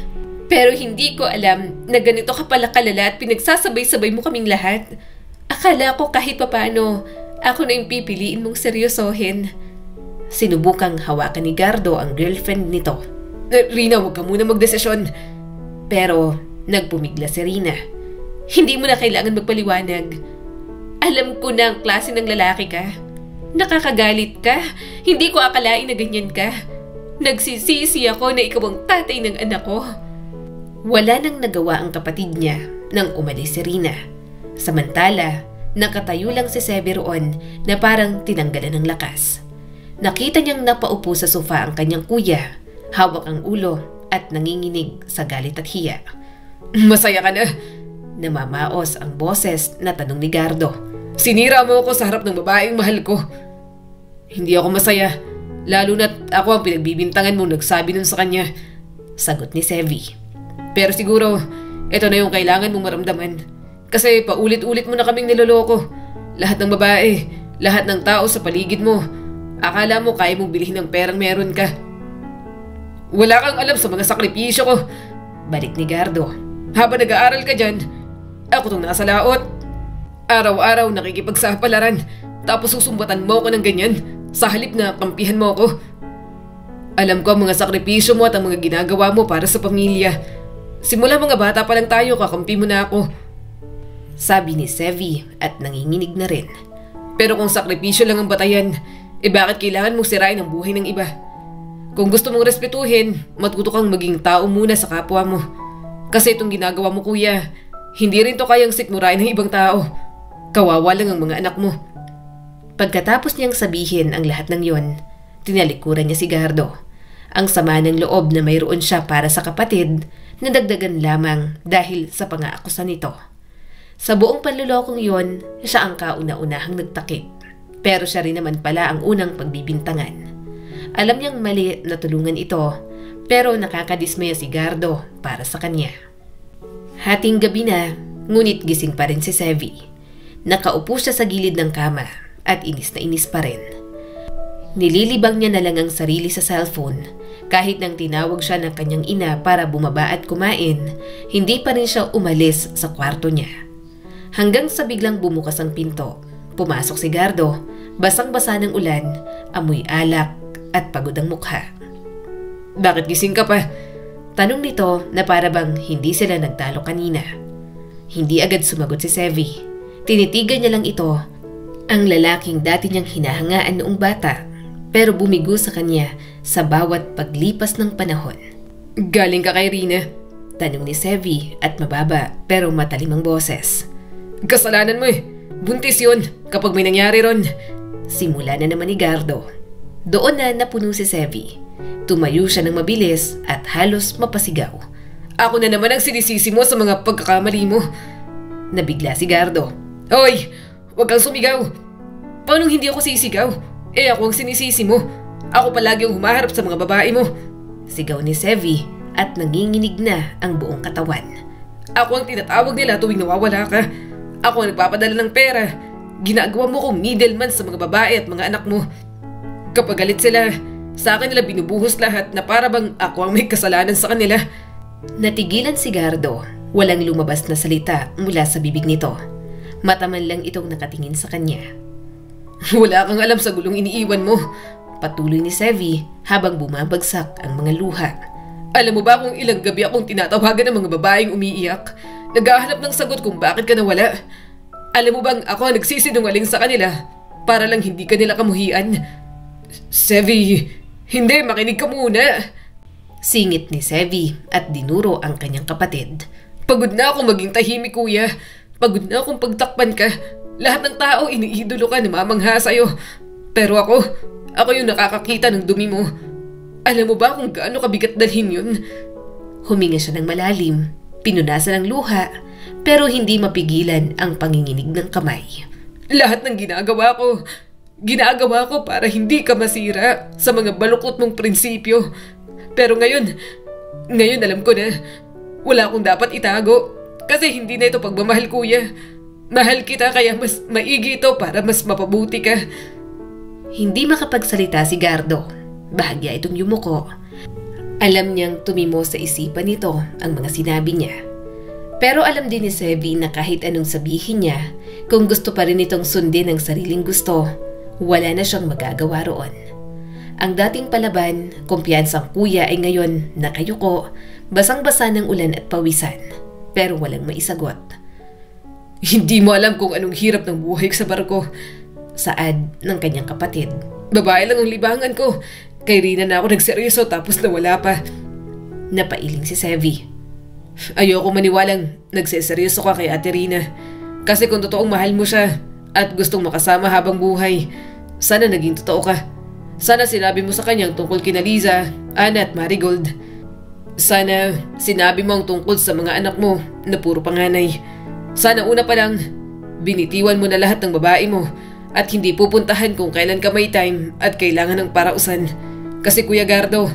Pero hindi ko alam na ganito ka pala kalala at pinagsasabay-sabay mo kaming lahat. Akala ko kahit papano, ako na yung pipiliin mong seryosohin. Sinubukang hawakan ni Gardo ang girlfriend nito. Rina, huwag ka muna magdesisyon. Pero nagpumigla si Rina. Hindi mo na kailangan magpaliwanag. Alam ko na ang klase ng lalaki ka. Nakakagalit ka. Hindi ko akalain na ganyan ka. Nagsisisi ako na ikaw ang tatay ng anak ko. Wala nang nagawa ang kapatid niya nang umalis si Rina. Samantala, nakatayo lang si Sevi roon na parang tinanggalan ng lakas. Nakita niyang napaupo sa sofa ang kanyang kuya, hawak ang ulo at nanginginig sa galit at hiya. Masaya ka na? Namamaos ang boses na tanong ni Gardo. Sinira mo ako sa harap ng babaeng mahal ko. Hindi ako masaya, lalo na't ako ang pinagbibintangan mo nagsabi nun sa kanya. Sagot ni Sevi. Pero siguro, ito na yung kailangan mong maramdaman. Kasi paulit-ulit mo na kaming niloloko. Lahat ng babae, lahat ng tao sa paligid mo, akala mo kaya mong bilhin ng perang meron ka. Wala kang alam sa mga sakripisyo ko. Balik ni Gardo. Habang nag-aaral ka dyan, ako tong nasa laot. Araw-araw nakikipagsapalaran, tapos susumbatan mo ako ng ganyan, sa halip na kampihan mo ako. Alam ko ang mga sakripisyo mo at ang mga ginagawa mo para sa pamilya. Simula mga bata pa lang tayo, kakampi mo na ako. Sabi ni Sevi at nanginginig na rin. Pero kung sakripisyo lang ang batayan, bakit kailangan mong sirain ang buhay ng iba? Kung gusto mong respetuhin, matuto kang maging tao muna sa kapwa mo. Kasi itong ginagawa mo, kuya, hindi rin to kayang sikmurain ng ibang tao. Kawawa lang ang mga anak mo. Pagkatapos niyang sabihin ang lahat ng yon, tinalikuran niya si Gardo. Ang sama ng loob na mayroon siya para sa kapatid, nadagdagan lamang dahil sa pang-aakusa nito. Sa buong panlulokong yon, siya ang kauna-unahang nagtakip. Pero siya rin naman pala ang unang pagbibintangan. Alam niyang mali na tulungan ito, pero nakakadismaya si Gardo para sa kanya. Hating gabi na, ngunit gising pa rin si Sevi. Nakaupo siya sa gilid ng kama at inis na inis pa rin. Nililibang niya na lang ang sarili sa cellphone. Kahit nang tinawag siya ng kanyang ina para bumaba at kumain, hindi pa rin siya umalis sa kwarto niya. Hanggang sa biglang bumukas ang pinto. Pumasok si Gardo, basang-basa ng ulan, amoy alak at pagod ang mukha. Bakit gising ka pa? Tanong nito na para bang hindi sila nagtalo kanina. Hindi agad sumagot si Sevi. Tinitigan niya lang ito, ang lalaking dati niyang hinahangaan noong bata, pero bumigo sa kanya sa bawat paglipas ng panahon. Galing ka kay Rina? Tanong ni Sevi at mababa pero matalim ang boses. Kasalanan mo eh. Buntis yun kapag may nangyari ron. Simula na naman ni Gardo. Doon na napuno si Sevi. Tumayo siya ng mabilis at halos mapasigaw. Ako na naman ang sinisisi mo sa mga pagkakamali mo. Nabigla si Gardo. Hoy! Huwag kang sumigaw! Paano hindi ako sisigaw? Ako ang sinisisi mo. Ako palagi ang humaharap sa mga babae mo. Sigaw ni Sevi at nanginginig na ang buong katawan. Ako ang tinatawag nila tuwing nawawala ka. Ako ang nagpapadala ng pera. Ginagawa mo kong middleman sa mga babae at mga anak mo. Kapag galit sila, sa akin nila binubuhos lahat na para bang ako ang may kasalanan sa kanila. Natigilan si Gardo. Walang lumabas na salita mula sa bibig nito. Mataman lang itong nakatingin sa kanya. Wala kang alam sa gulong iniiwan mo. Patuloy ni Sevi habang bumabagsak ang mga luha. Alam mo ba kung ilang gabi akong tinatawagan ng mga babaeng umiiyak? Naghahanap ng sagot kung bakit ka nawala. Alam mo bang ako ang nagsisinungaling sa kanila para lang hindi ka nila kamuhian? Sevi, hindi, makinig ka muna. Singit ni Sevi at dinuro ang kanyang kapatid. Pagod na akong maging tahimik, kuya. Pagod na akong pagtakpan ka. Lahat ng tao iniidolo ka, namamangha sa'yo. Pero ako yung nakakakita ng dumi mo. Alam mo ba kung gaano kabigat dalhin yun? Huminga siya ng malalim, pinunasan ng luha, pero hindi mapigilan ang panginginig ng kamay. Lahat ng ginagawa ko para hindi ka masira sa mga balukot mong prinsipyo. Pero ngayon alam ko na, wala akong dapat itago. Kasi hindi na ito pagmamahal, kuya. Mahal kita kaya mas maigi ito para mas mapabuti ka. Hindi makapagsalita si Gardo. Bahagya itong yumuko. Alam niyang tumimo sa isipan nito ang mga sinabi niya. Pero alam din ni Sevi na kahit anong sabihin niya, kung gusto pa rin itong sundin ang sariling gusto, wala na siyang magagawa roon. Ang dating palaban, kumpiyansang kuya ay ngayon nakayuko, basang-basa ng ulan at pawisan, pero walang maisagot. Hindi mo alam kung anong hirap ng buhay sa barko. Saad ng kanyang kapatid. Babae lang ang libangan ko. Kay Rina na ako nagseryoso tapos nawala pa. Napailing si Sevi. Ayoko maniwalang nagseseryoso ka kay Ate Rina. Kasi kung totoong mahal mo siya at gustong makasama habang buhay, sana naging totoo ka. Sana sinabi mo sa kanyang tungkol kina Liza, Ana at Marigold. Sana sinabi mo ang tungkol sa mga anak mo na puro panganay. Sana una pa lang, binitiwan mo na lahat ng babae mo at hindi pupuntahan kung kailan ka may time at kailangan ng parausan. Kasi Kuya Gardo,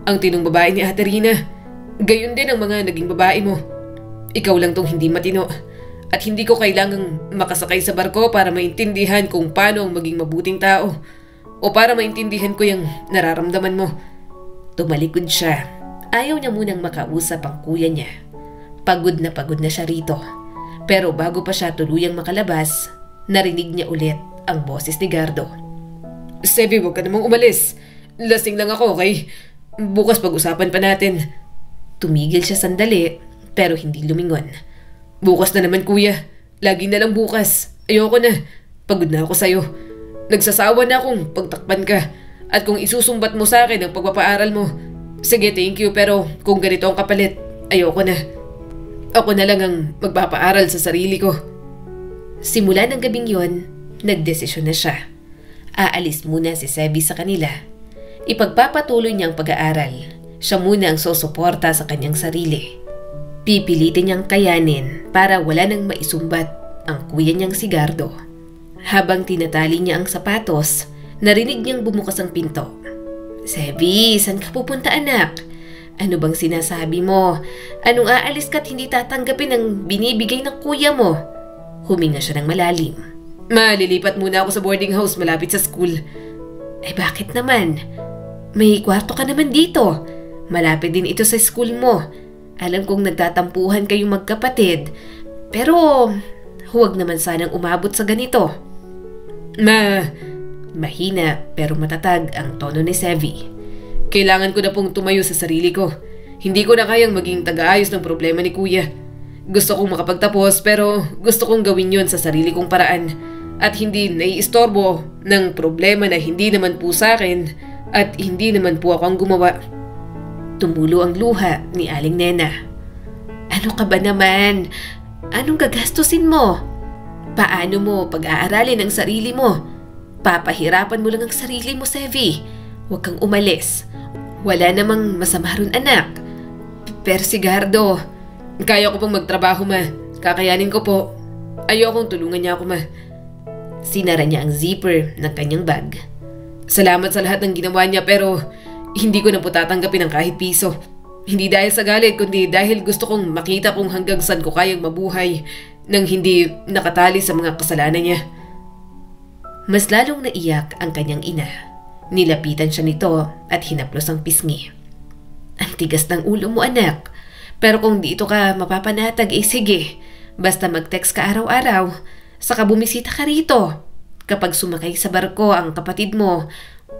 ang tinong babae ni Ate Rina, gayon din ang mga naging babae mo. Ikaw lang tong hindi matino at hindi ko kailangang makasakay sa barko para maintindihan kung paano ang maging mabuting tao o para maintindihan ko yung nararamdaman mo. Tumalikod siya. Ayaw niya munang makausap ang kuya niya. Pagod na siya rito. Pero bago pa siya tuluyang makalabas, narinig niya ulit ang boses ni Gardo. Sevi, huwag ka namang umalis. Lasing lang ako, okay? Bukas pag-usapan pa natin. Tumigil siya sandali, pero hindi lumingon. Bukas na naman, kuya. Lagi na lang bukas. Ayoko na. Pagod na ako sa'yo. Nagsasawa na akong pagtakpan ka. At kung isusumbat mo sa akin ang pagpapaaral mo, sige, thank you, pero kung ganito ang kapalit, ayoko na. Ako na lang ang magpapaaral sa sarili ko. Simula ng gabing yon, nagdesisyon na siya. Aalis muna si Sevi sa kanila. Ipagpapatuloy niya ang pag-aaral. Siya muna ang susuporta sa kanyang sarili. Pipilitin niyang kayanin para wala nang maisumbat ang kuya niyang si Gardo. Habang tinatali niya ang sapatos, narinig niyang bumukas ang pinto. Sevi, saan ka pupunta, anak? Ano bang sinasabi mo? Anong aalis ka't hindi tatanggapin ang binibigay ng kuya mo? Huminga siya ng malalim. Malilipat muna ako sa boarding house malapit sa school. Bakit naman? May kwarto ka naman dito. Malapit din ito sa school mo. Alam kong nagtatampuhan kayong magkapatid. Pero huwag naman sanang umabot sa ganito. Mahina pero matatag ang tono ni Sevi. Kailangan ko na pong tumayo sa sarili ko. Hindi ko na kayang maging taga-ayos ng problema ni kuya. Gusto kong makapagtapos pero gusto kong gawin yon sa sarili kong paraan at hindi naiistorbo ng problema na hindi naman po sa akin at hindi naman po ako ang gumawa. Tumulo ang luha ni Aling Nena. Ano ka ba naman? Anong gagastusin mo? Paano mo pag-aaralin ang sarili mo? Papahirapan mo lang ang sarili mo, Sevi. Huwag kang umalis. Wala namang masama ron, anak. Pero si Gardo, kaya ko pong magtrabaho, ma. Kakayanin ko po. Ayokong tulungan niya ako, ma. Sinara niya ang zipper ng kanyang bag. Salamat sa lahat ng ginawa niya pero hindi ko na po tatanggapin ang kahit piso. Hindi dahil sa galit kundi dahil gusto kong makita kung hanggang saan ko kayang mabuhay nang hindi nakatali sa mga kasalanan niya. Mas lalong naiyak ang kanyang ina. Nilapitan siya nito at hinaplos ang pisngi. Ang tigas ng ulo mo, anak. Pero kung dito ka mapapanatag, sige. Basta mag-text ka araw-araw. Saka bumisita ka rito. Kapag sumakay sa barko ang kapatid mo,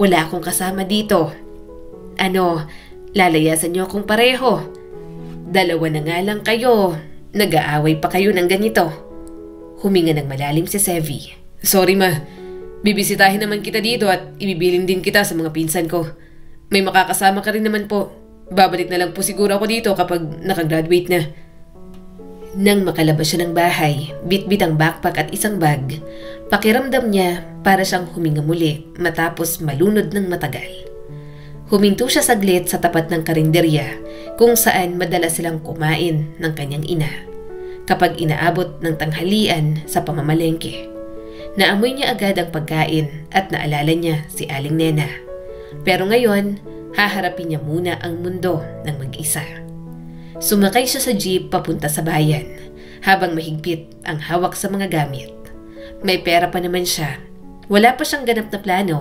wala akong kasama dito. Lalayasan niyo akong pareho. Dalawa na nga lang kayo. Nag-aaway pa kayo ng ganito. Huminga ng malalim si Sevi. Sorry, ma. Bibisitahin naman kita dito at ibibilin din kita sa mga pinsan ko. May makakasama ka rin naman po. Babalik na lang po siguro ako dito kapag nakagraduate na. Nang makalabas siya ng bahay, bitbit ang backpack at isang bag. Pakiramdam niya para siyang huminga muli matapos malunod ng matagal. Huminto siya saglit sa tapat ng karinderya kung saan madalas silang kumain ng kanyang ina. Kapag inaabot ng tanghalian sa pamamalengke, naamoy niya agad ang pagkain at naalala niya si Aling Nena. Pero ngayon, haharapin niya muna ang mundo ng mag-isa. Sumakay siya sa jeep papunta sa bayan habang mahigpit ang hawak sa mga gamit. May pera pa naman siya. Wala pa siyang ganap na plano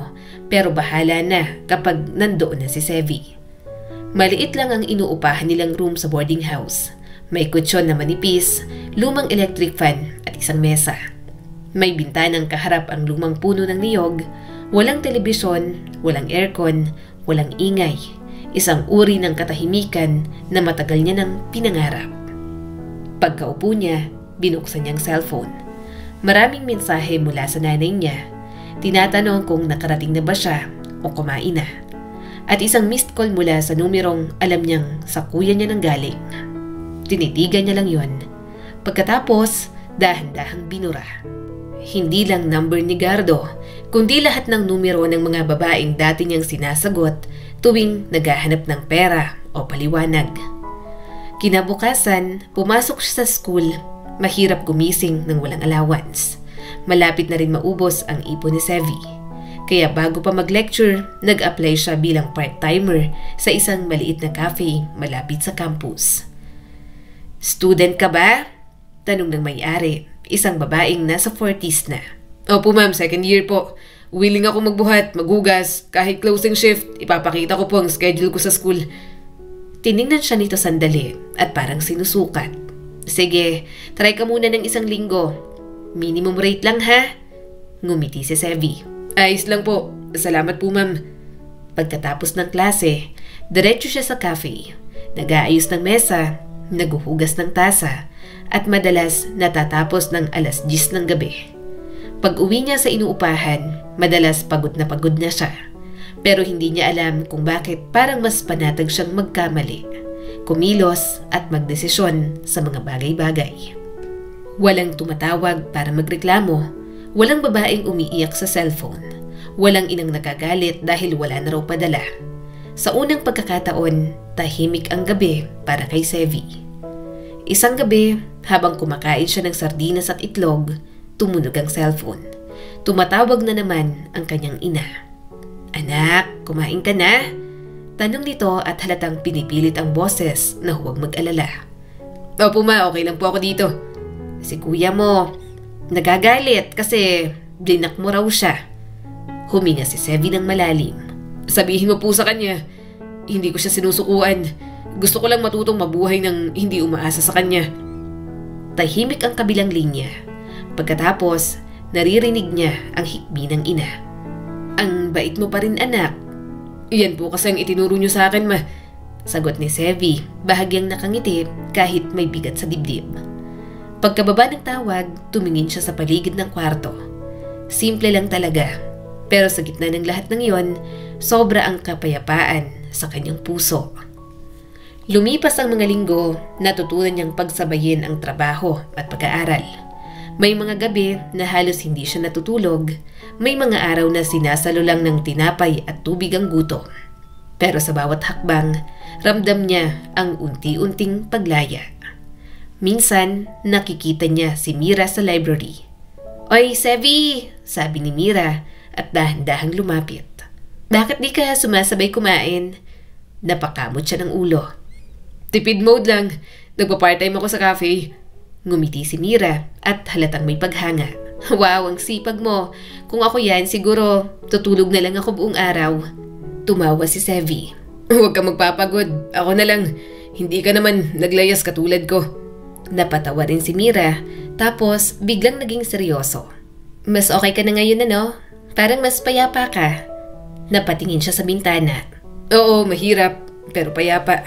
pero bahala na kapag nandoon na si Sevi. Maliit lang ang inuupahan nilang room sa boarding house. May kutsyon na manipis, lumang electric fan at isang mesa. May bintanang kaharap ang lumang puno ng niyog, walang telebisyon, walang aircon, walang ingay. Isang uri ng katahimikan na matagal niya nang pinangarap. Pagkaupo niya, binuksan niyang cellphone. Maraming mensahe mula sa nanay niya. Tinatanong kung nakarating na ba siya o kumain na. At isang missed call mula sa numerong alam niyang sa kuya niya nang galing. Tinitigan niya lang yon. Pagkatapos, dahan-dahang binura. Hindi lang number ni Gardo, kundi lahat ng numero ng mga babaeng dati niyang sinasagot tuwing naghahanap ng pera o paliwanag. Kinabukasan, pumasok siya sa school. Mahirap gumising ng walang allowance. Malapit na rin maubos ang ipon ni Sevi. Kaya bago pa mag-lecture, nag-apply siya bilang part-timer sa isang maliit na cafe malapit sa campus. Student ka ba? Tanong ng may-ari, isang babaeng nasa 40s na. Opo ma'am, second year po. Willing ako magbuhat, maghugas, kahit closing shift, ipapakita ko po ang schedule ko sa school. Tiningnan siya nito sandali at parang sinusukat. Sige, try ka muna ng 1 linggo. Minimum rate lang ha? Ngumiti si Sevi. Ayos lang po. Salamat po ma'am. Pagkatapos ng klase, diretso siya sa cafe. Nag-aayos ng mesa, naguhugas ng tasa, at madalas natatapos ng 10:00 ng gabi. Pag-uwi niya sa inuupahan, madalas pagod na siya. Pero hindi niya alam kung bakit parang mas panatag siyang magkamali, kumilos at magdesisyon sa mga bagay-bagay. Walang tumatawag para magreklamo, walang babaeng umiiyak sa cellphone, walang inang nagagalit dahil wala na raw padala. Sa unang pagkakataon, tahimik ang gabi para kay Sevi. Isang gabi, habang kumakain siya ng sardinas at itlog, tumunog ang cellphone. Tumatawag na naman ang kanyang ina. Anak, kumain ka na? Tanong nito at halatang pinipilit ang boses na huwag mag-alala. Opo ma, okay lang po ako dito. Si kuya mo, nagagalit kasi blinak mo raw siya. Huminga si Sevi ng malalim. Sabihin mo po sa kanya, hindi ko siya sinusukuan. Gusto ko lang matutong mabuhay ng hindi umaasa sa kanya. Tahimik ang kabilang linya. Pagkatapos, naririnig niya ang hikbi ng ina. Ang bait mo pa rin anak. Iyan po kasi ang itinuro niyo sa akin ma. Sagot ni Sevi, bahagyang nakangiti kahit may bigat sa dibdib. Pagkababa ng tawag, tumingin siya sa paligid ng kwarto. Simple lang talaga. Pero sa gitna ng lahat ng iyon, sobra ang kapayapaan sa kanyang puso. Lumipas ang mga linggo, natutunan niyang pagsabayin ang trabaho at pag-aaral. May mga gabi na halos hindi siya natutulog. May mga araw na sinasalo lang ng tinapay at tubig ang gutom. Pero sa bawat hakbang, ramdam niya ang unti-unting paglaya. Minsan, nakikita niya si Mira sa library. "Oy, Sevi!" sabi ni Mira at dahan-dahang lumapit. "Bakit di ka sumasabay kumain?" Napakamot siya ng ulo. Tipid mode lang. Nagpa-part-time ako sa cafe. Ngumiti si Mira at halatang may paghanga. "Wow, ang sipag mo. Kung ako yan, siguro tutulog na lang ako buong araw." Tumawa si Sevi. Huwag ka magpapagod. Ako na lang. Hindi ka naman naglayas katulad ko. Napatawa rin si Mira, tapos biglang naging seryoso. "Mas okay ka na ngayon, ano? Parang mas payapa ka." Napatingin siya sa bintana. Oo, mahirap, pero payapa.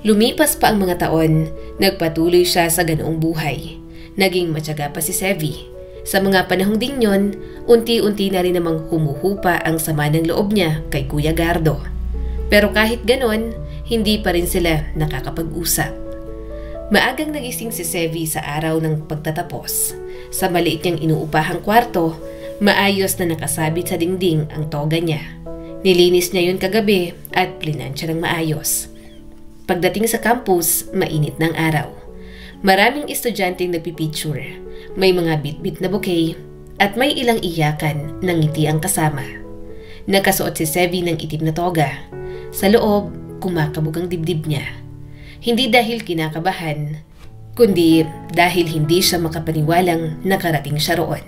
Lumipas pa ang mga taon, nagpatuloy siya sa ganoong buhay. Naging matyaga pa si Sevi. Sa mga panahong ding yon, unti-unti na rin namang humuhupa ang sama ng loob niya kay Kuya Gardo. Pero kahit ganon, hindi pa rin sila nakakapag-usap. Maagang nagising si Sevi sa araw ng pagtatapos. Sa maliit niyang inuupahang kwarto, maayos na nakasabit sa dingding ang toga niya. Nilinis niya yun kagabi at plinansya ng maayos. Pagdating sa campus, mainit ng araw. Maraming estudyanteng nagpipicture. May mga bit-bit na bouquet at may ilang iyakan ng ngiti ang kasama. Nakasuot si Sevi ng itim na toga. Sa loob, kumakabog ang dibdib niya. Hindi dahil kinakabahan, kundi dahil hindi siya makapaniwalang nakarating siya roon.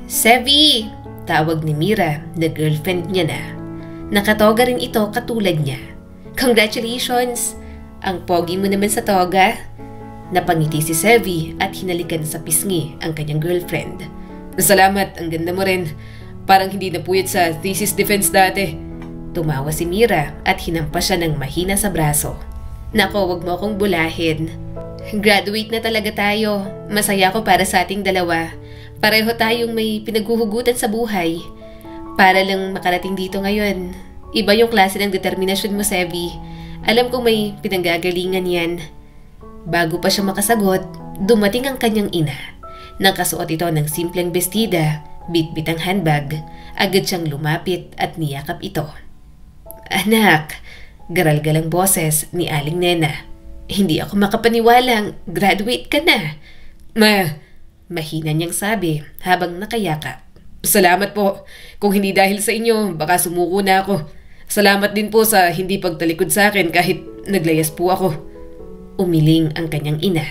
"Sevi!" tawag ni Mira na girlfriend niya na. Nakatoga rin ito katulad niya. "Congratulations! Ang pogi mo naman sa toga." Napangiti si Sevi at hinalikan sa pisngi ang kanyang girlfriend. "Salamat, ang ganda mo rin. Parang hindi napuyat sa thesis defense dati." Tumawa si Mira at hinampas siya ng mahina sa braso. "Nako, wag mo akong bulahin. Graduate na talaga tayo. Masaya ako para sa ating dalawa. Pareho tayong may pinaghuhugutan sa buhay. Para lang makarating dito ngayon. Iba yung klase ng determinasyon mo, Sevi. Alam kong may pinanggagalingan yan." Bago pa siya makasagot, dumating ang kanyang ina. Nakasuot ito ng simpleng bestida, bit-bit ang handbag. Agad siyang lumapit at niyakap ito. "Anak," garalgalang boses ni Aling Nena. "Hindi ako makapaniwalang graduate ka na." Mahina niyang sabi habang nakayakap. "Salamat po. Kung hindi dahil sa inyo, baka sumuko na ako. Salamat din po sa hindi pagtalikod sa akin kahit naglayas po ako." Umiling ang kanyang ina.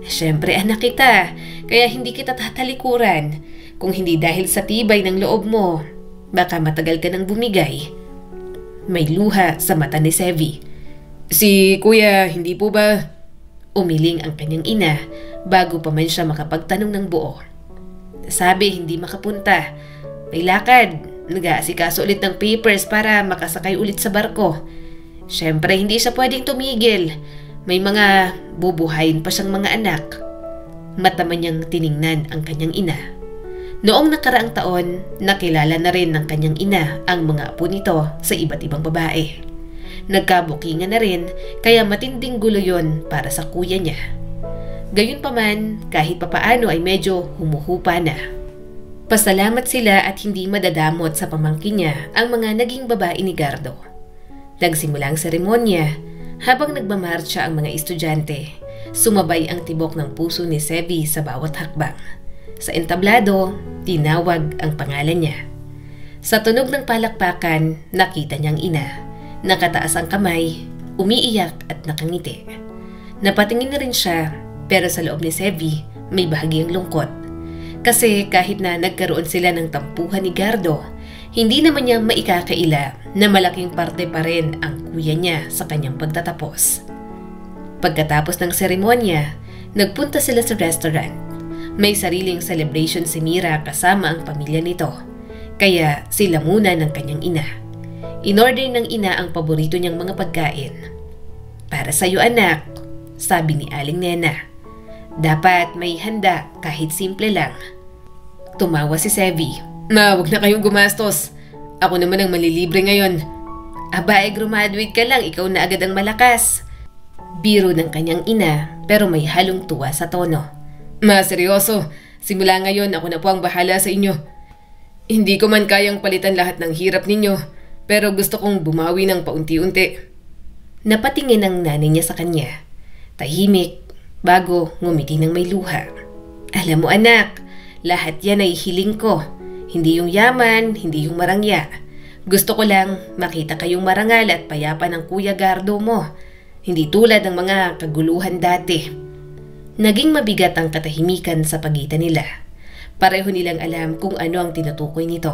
"Siyempre anak kita, kaya hindi kita tatalikuran. Kung hindi dahil sa tibay ng loob mo, baka matagal ka nang bumigay." May luha sa mata ni Sevi. "Si Kuya, hindi po ba?" Umiling ang kanyang ina bago pa man siya makapagtanong ng buo. "Sabi hindi makapunta. May lakad. Nag-aasikaso ulit ng papers para makasakay ulit sa barko. Siyempre hindi siya pwedeng tumigil. May mga bubuhayin pa siyang mga anak." Mataman niyang tiningnan ang kanyang ina. Noong nakaraang taon, nakilala na rin ng kanyang ina ang mga apo nito sa iba't ibang babae. Nagkabukingan na rin, kaya matinding gulo yon para sa kuya niya. Gayunpaman, kahit papaano ay medyo humuhupa na. Pasalamat sila at hindi madadamot sa pamangkin niya ang mga naging babae ni Gardo. Nagsimula ang seremonya. Habang nagmamarcha ang mga estudyante, sumabay ang tibok ng puso ni Sevi sa bawat hakbang. Sa entablado, tinawag ang pangalan niya. Sa tunog ng palakpakan, nakita niyang ina. Nakataas ang kamay, umiiyak at nakangiti. Napatingin na rin siya, pero sa loob ni Sevi, may bahagyang lungkot. Kasi kahit na nagkaroon sila ng tampuhan ni Gardo, hindi naman niya maikakaila na malaking parte pa rin ang kuya niya sa kanyang pagtatapos. Pagkatapos ng seremonya, nagpunta sila sa restaurant. May sariling celebration si Mira kasama ang pamilya nito, kaya sila muna ng kanyang ina. In-order ng ina ang paborito niyang mga pagkain. "Para sa'yo anak," sabi ni Aling Nena. "Dapat may handa kahit simple lang." Tumawa si Sevi. Wag na kayong gumastos. Ako naman ang malilibre ngayon." "Aba, graduate ka lang, ikaw na agad ang malakas." Biro ng kanyang ina, pero may halong tuwa sa tono. Seryoso. Simula ngayon, ako na po ang bahala sa inyo. Hindi ko man kayang palitan lahat ng hirap ninyo. pero gusto kong bumawi ng paunti-unti. Napatingin ang nanay niya sa kanya. Tahimik, bago ngumiti ng may luha. Alam mo anak, lahat yan ay hiling ko. Hindi yung yaman, hindi yung marangya. Gusto ko lang makita kayong marangal at payapa ng Kuya Gardo mo. Hindi tulad ng mga kaguluhan dati. Naging mabigat ang katahimikan sa pagitan nila. Pareho nilang alam kung ano ang tinutukoy nito.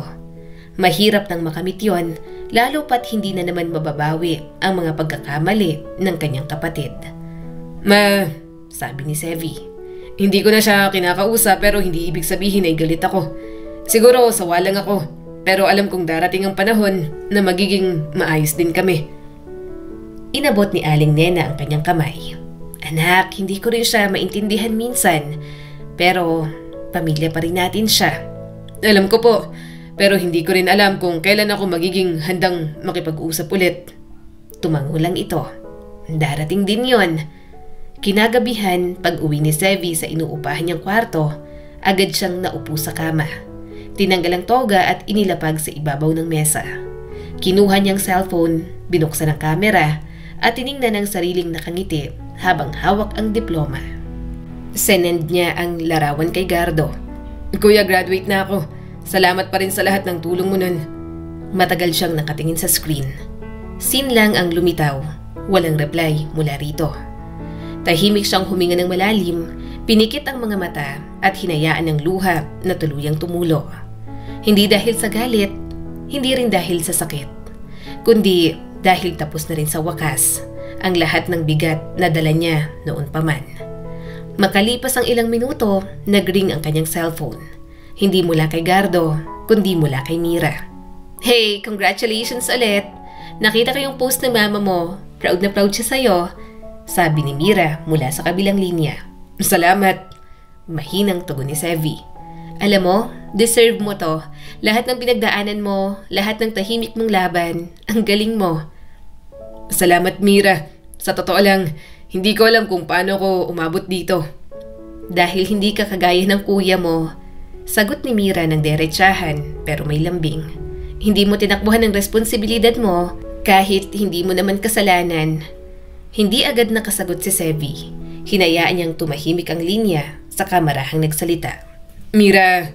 Mahirap nang makamit yon, lalo pat hindi na naman mababawi ang mga pagkakamali ng kanyang kapatid. Ma, sabi ni Sevi. Hindi ko na siya kinakausap pero hindi ibig sabihin ay galit ako. Siguro sawa lang ako, pero alam kong darating ang panahon na magiging maayos din kami. Inabot ni Aling Nena ang kanyang kamay. Anak, hindi ko rin siya maintindihan minsan, pero pamilya pa rin natin siya. Alam ko po, pero hindi ko rin alam kung kailan ako magiging handang makipag-usap ulit. Tumango lang ito. Darating din yon. Kinagabihan, pag-uwi ni Sevi sa inuupahan niyang kwarto, agad siyang naupo sa kama. Tinanggal ang toga at inilapag sa ibabaw ng mesa. Kinuha niyang cellphone, binuksan ang kamera, at tiningnan ang sariling nakangiti habang hawak ang diploma. Sinend niya ang larawan kay Gardo. Kuya, graduate na ako. Salamat pa rin sa lahat ng tulong mo nun. Matagal siyang nakatingin sa screen. Scene lang ang lumitaw. Walang reply mula rito. Tahimik siyang huminga ng malalim, pinikit ang mga mata at hinayaan ng luha na tuluyang tumulo. Hindi dahil sa galit, hindi rin dahil sa sakit, kundi dahil tapos na rin sa wakas ang lahat ng bigat na dala niya noon pa man. Makalipas ang ilang minuto, nagring ang kanyang cellphone. Hindi mula kay Gardo, kundi mula kay Mira. Hey, congratulations ulit! Nakita ko yung post ng mama mo. Proud na proud siya sa'yo, sabi ni Mira mula sa kabilang linya. Salamat! Mahinang tugon ni Sevi. Alam mo, deserve mo to. Lahat ng pinagdaanan mo, lahat ng tahimik mong laban, ang galing mo. Salamat, Mira. Sa totoo lang, hindi ko alam kung paano ko umabot dito. Dahil hindi ka kagaya ng kuya mo, sagot ni Mira ng derechahan pero may lambing. Hindi mo tinakbuhan ang responsibilidad mo kahit hindi mo naman kasalanan. Hindi agad nakasagot si Sevi. Hinayaan niyang tumahimik ang linya sa kamarahang nagsalita. Mira,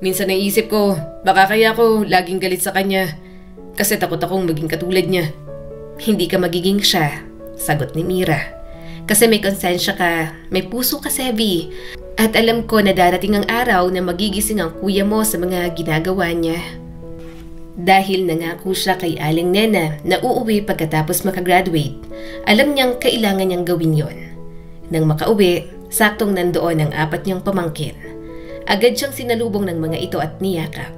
minsan naisip ko, baka kaya ako laging galit sa kanya kasi takot akong maging katulad niya. Hindi ka magiging siya, sagot ni Mira. Kasi may konsensya ka, may puso ka, Sevi. At alam ko na darating ang araw na magigising ang kuya mo sa mga ginagawa niya. Dahil nangako siya kay Aling Nena na uuwi pagkatapos makagraduate, alam niyang kailangan niyang gawin yon. Nang makauwi, saktong nandoon ang 4 niyang pamangkin. Agad siyang sinalubong ng mga ito at niyakap.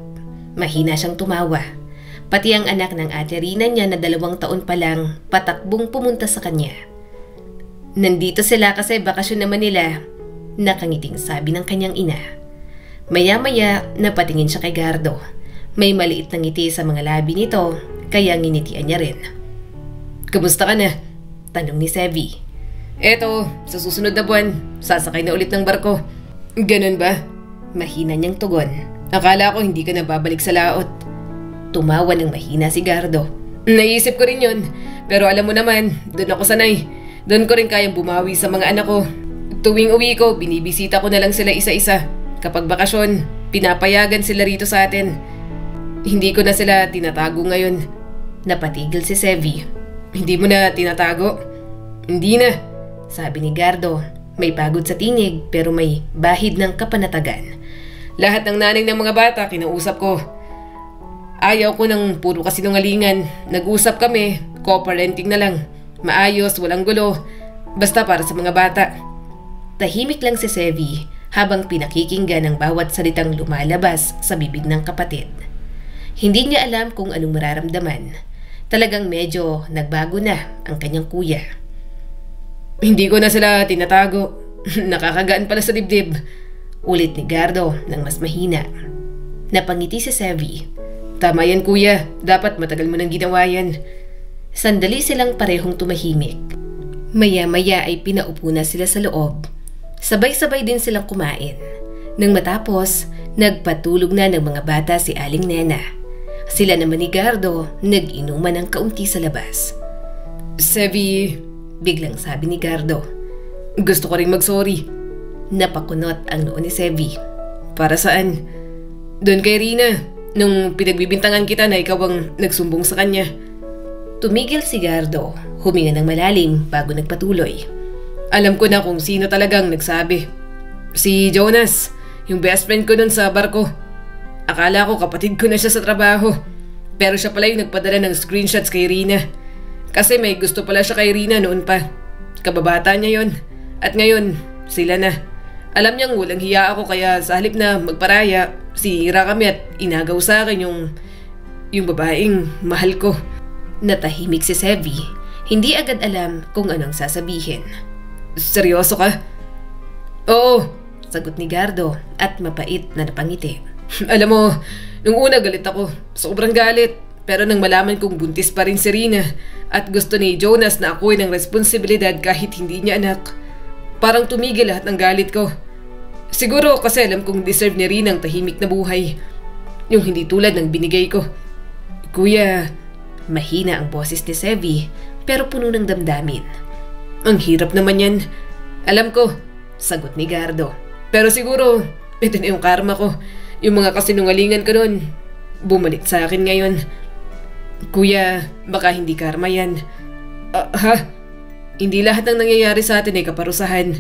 Mahina siyang tumawa. Pati ang anak ng ate Rina niya na 2 taon pa lang, patakbong pumunta sa kanya. Nandito sila kasi bakasyon naman nila, nakangiting sabi ng kanyang ina. Maya-maya, napatingin siya kay Gardo. May maliit na ngiti sa mga labi nito, kaya nginitian niya rin. Kamusta ka na? Tanong ni Sevi. Eto, sa susunod na buwan, sasakay na ulit ng barko. Ganun ba? Mahina niyang tugon. Akala ko hindi ka na babalik sa laot. Tumawa ng mahina si Gardo. Naisip ko rin yun, pero alam mo naman, doon ako sanay. Doon ko rin kayang bumawi sa mga anak ko. Tuwing uwi ko, binibisita ko na lang sila isa-isa. Kapag bakasyon, pinapayagan sila rito sa atin. Hindi ko na sila tinatago ngayon. Napatigil si Sevi. Hindi mo na tinatago? Hindi na, sabi ni Gardo. May pagod sa tinig pero may bahid ng kapanatagan. Lahat ng nanay ng mga bata kinausap ko. Ayaw ko ng puro kasinungalingan. Nag-usap kami, co-parenting na lang. Maayos, walang gulo. Basta para sa mga bata. Tahimik lang si Sevi habang pinakikinggan ang bawat salitang lumalabas sa bibig ng kapatid. Hindi niya alam kung anong mararamdaman. Talagang medyo nagbago na ang kanyang kuya. Hindi ko na sila tinatago. Nakakagaan pala sa dibdib. Ulit ni Gardo ng mas mahina. Napangiti si Sevi. Tama yan kuya, dapat matagal mo nang ginawa yan. Sandali silang parehong tumahimik. Maya-maya ay pinaupo na sila sa loob. Sabay-sabay din silang kumain. Nang matapos, nagpatulog na ng mga bata si Aling Nena. Sila naman ni Gardo nag-inuman ng kaunti sa labas. Sevi, Biglang sabi ni Gardo. gusto ko ring mag-sorry. Napakunot ang noo ni Sevi. Para saan? Doon kay Rina, nung pinagbibintangan kita na ikaw ang nagsumbong sa kanya. Tumigil si Gardo, huminga ng malalim bago nagpatuloy. Alam ko na kung sino talagang nagsabi. Si Jonas, yung best friend ko dun sa barko. Akala ko kapatid ko na siya sa trabaho. Pero siya pala yung nagpadala ng screenshots kay Rina. Kasi may gusto pala siya kay Rina noon pa. Kababata niya yon. At ngayon, sila na. Alam niyang walang hiya ako kaya sa halip na magparaya, sinira kami at inagaw sa akin yung babaeng mahal ko. Natahimik si Sevi. Hindi agad alam kung anong sasabihin. Seryoso ka? Oo, sagot ni Gardo at mapait na napangiti. Alam mo, nung una galit ako. Sobrang galit. Pero nang malaman kong buntis pa rin si Rina at gusto ni Jonas na ako'y ng responsibilidad kahit hindi niya anak, parang tumigil lahat ng galit ko. Siguro kasi alam kong deserve ni Rina ang tahimik na buhay. Yung hindi tulad ng binigay ko. Kuya, mahina ang boses ni Sevi pero puno ng damdamin. Ang hirap naman yan. Alam ko, sagot ni Gardo. Pero siguro, ito na yung karma ko. Yung mga kasinungalingan ko noon, bumalik sa akin ngayon. Kuya, baka hindi karma yan. Ha? Hindi lahat ng nangyayari sa atin ay kaparusahan.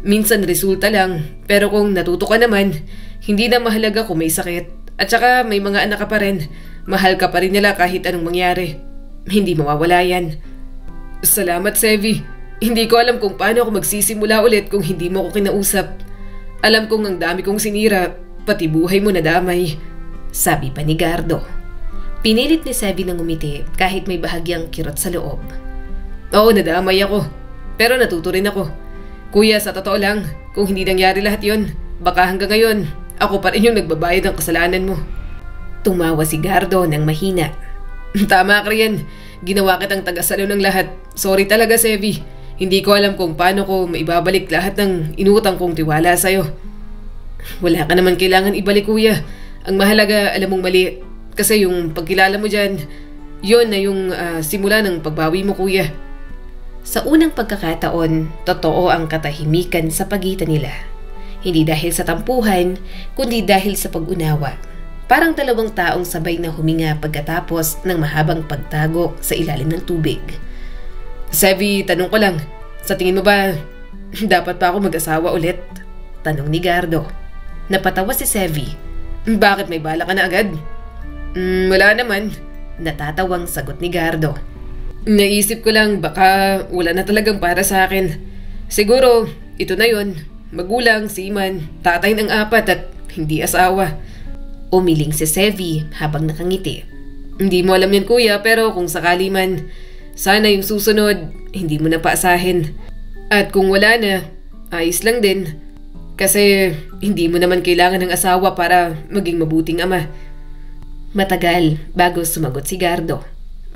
Minsan resulta lang, pero kung natuto ka naman, hindi na mahalaga kung may sakit. At saka may mga anak ka pa rin. Mahal ka pa rin nila kahit anong mangyari. Hindi mawawala yan. Salamat, Sevi. Hindi ko alam kung paano ako magsisimula ulit kung hindi mo ako kinausap. Alam kong ang dami kong sinira, pati buhay mo nadamay. Sabi pa ni Gardo. Pinilit ni Sevi ng umiti kahit may bahagyang kirot sa loob. Oo, nadamay ako. Pero natuto rin ako. Kuya, sa totoo lang, kung hindi nangyari lahat yon, baka hanggang ngayon, ako pa rin yung nagbabayad ng kasalanan mo. Tumawa si Gardo ng mahina. Tama ka riyan. Ginawa kitang tagasalo ng lahat. Sorry talaga, Sevi. Hindi ko alam kung paano ko maibabalik lahat ng inutang kong tiwala sa'yo. Wala ka naman kailangan ibalik, kuya. Ang mahalaga, alam mong mali. Kasi yung pagkilala mo dyan, yon na yung simula ng pagbawi mo, kuya. Sa unang pagkakataon, totoo ang katahimikan sa pagitan nila. Hindi dahil sa tampuhan, kundi dahil sa pag-unawa. Parang dalawang taong sabay na huminga pagkatapos ng mahabang pagtago sa ilalim ng tubig. Sevi, tanong ko lang, sa tingin mo ba, dapat pa ako mag-asawa ulit? Tanong ni Gardo. Napatawa si Sevi. Bakit may bala ka na agad? Wala naman. Natatawang sagot ni Gardo. Naisip ko lang baka wala na talagang para sa akin. Siguro, ito na yon. Magulang, seaman, tatay ng 4 at hindi asawa. Umiling si Sevi habang nakangiti. Hindi mo alam yan, kuya, pero kung sakali man, sana yung susunod, hindi mo na paasahin. At kung wala na, ayos lang din. Kasi hindi mo naman kailangan ng asawa para maging mabuting ama. Matagal bago sumagot si Gardo.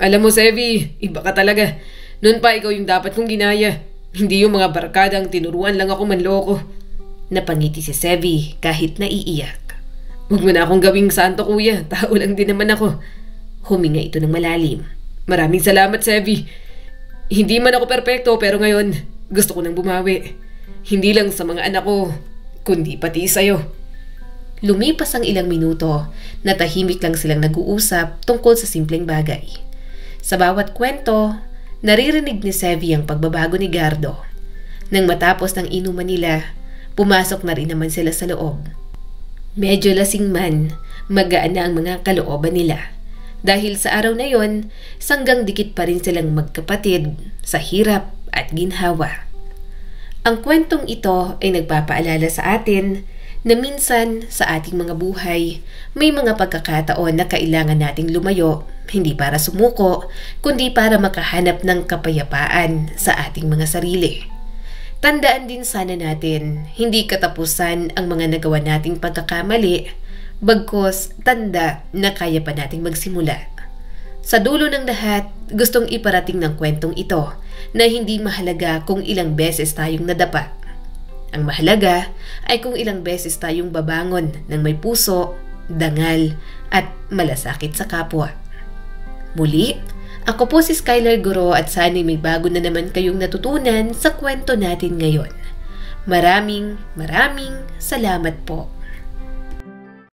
Alam mo, Sevi, iba ka talaga. Noon pa ikaw yung dapat kong ginaya. Hindi yung mga barkadang tinuruan lang ako manloko. Napangiti si Sevi kahit naiiyak. Huwag mo na akong gawing santo, kuya. Tao lang din naman ako. Huminga ito ng malalim. Maraming salamat, Sevi. Hindi man ako perpekto pero ngayon gusto ko nang bumawi. Hindi lang sa mga anak ko, kundi pati sa'yo. Lumipas ang ilang minuto, natahimik lang silang nag-uusap tungkol sa simpleng bagay. Sa bawat kwento, naririnig ni Sevi ang pagbabago ni Gardo. Nang matapos ng inuman nila, pumasok na rin naman sila sa loob. Medyo lasing man, magaan na ang mga kalooban nila. Dahil sa araw na yon, sanggang dikit pa rin silang magkapatid sa hirap at ginhawa. Ang kwentong ito ay nagpapaalala sa atin na minsan sa ating mga buhay, may mga pagkakataon na kailangan nating lumayo, hindi para sumuko, kundi para makahanap ng kapayapaan sa ating mga sarili. Tandaan din sana natin, hindi katapusan ang mga nagawa nating pagkakamali, bagkus tanda na kaya pa nating magsimula. Sa dulo ng lahat, gustong iparating ng kwentong ito na hindi mahalaga kung ilang beses tayong nadapa. Ang mahalaga ay kung ilang beses tayong babangon ng may puso, dangal at malasakit sa kapwa. Muli, ako po si Skylar Guro at sana'y may bago na naman kayong natutunan sa kwento natin ngayon. Maraming salamat po.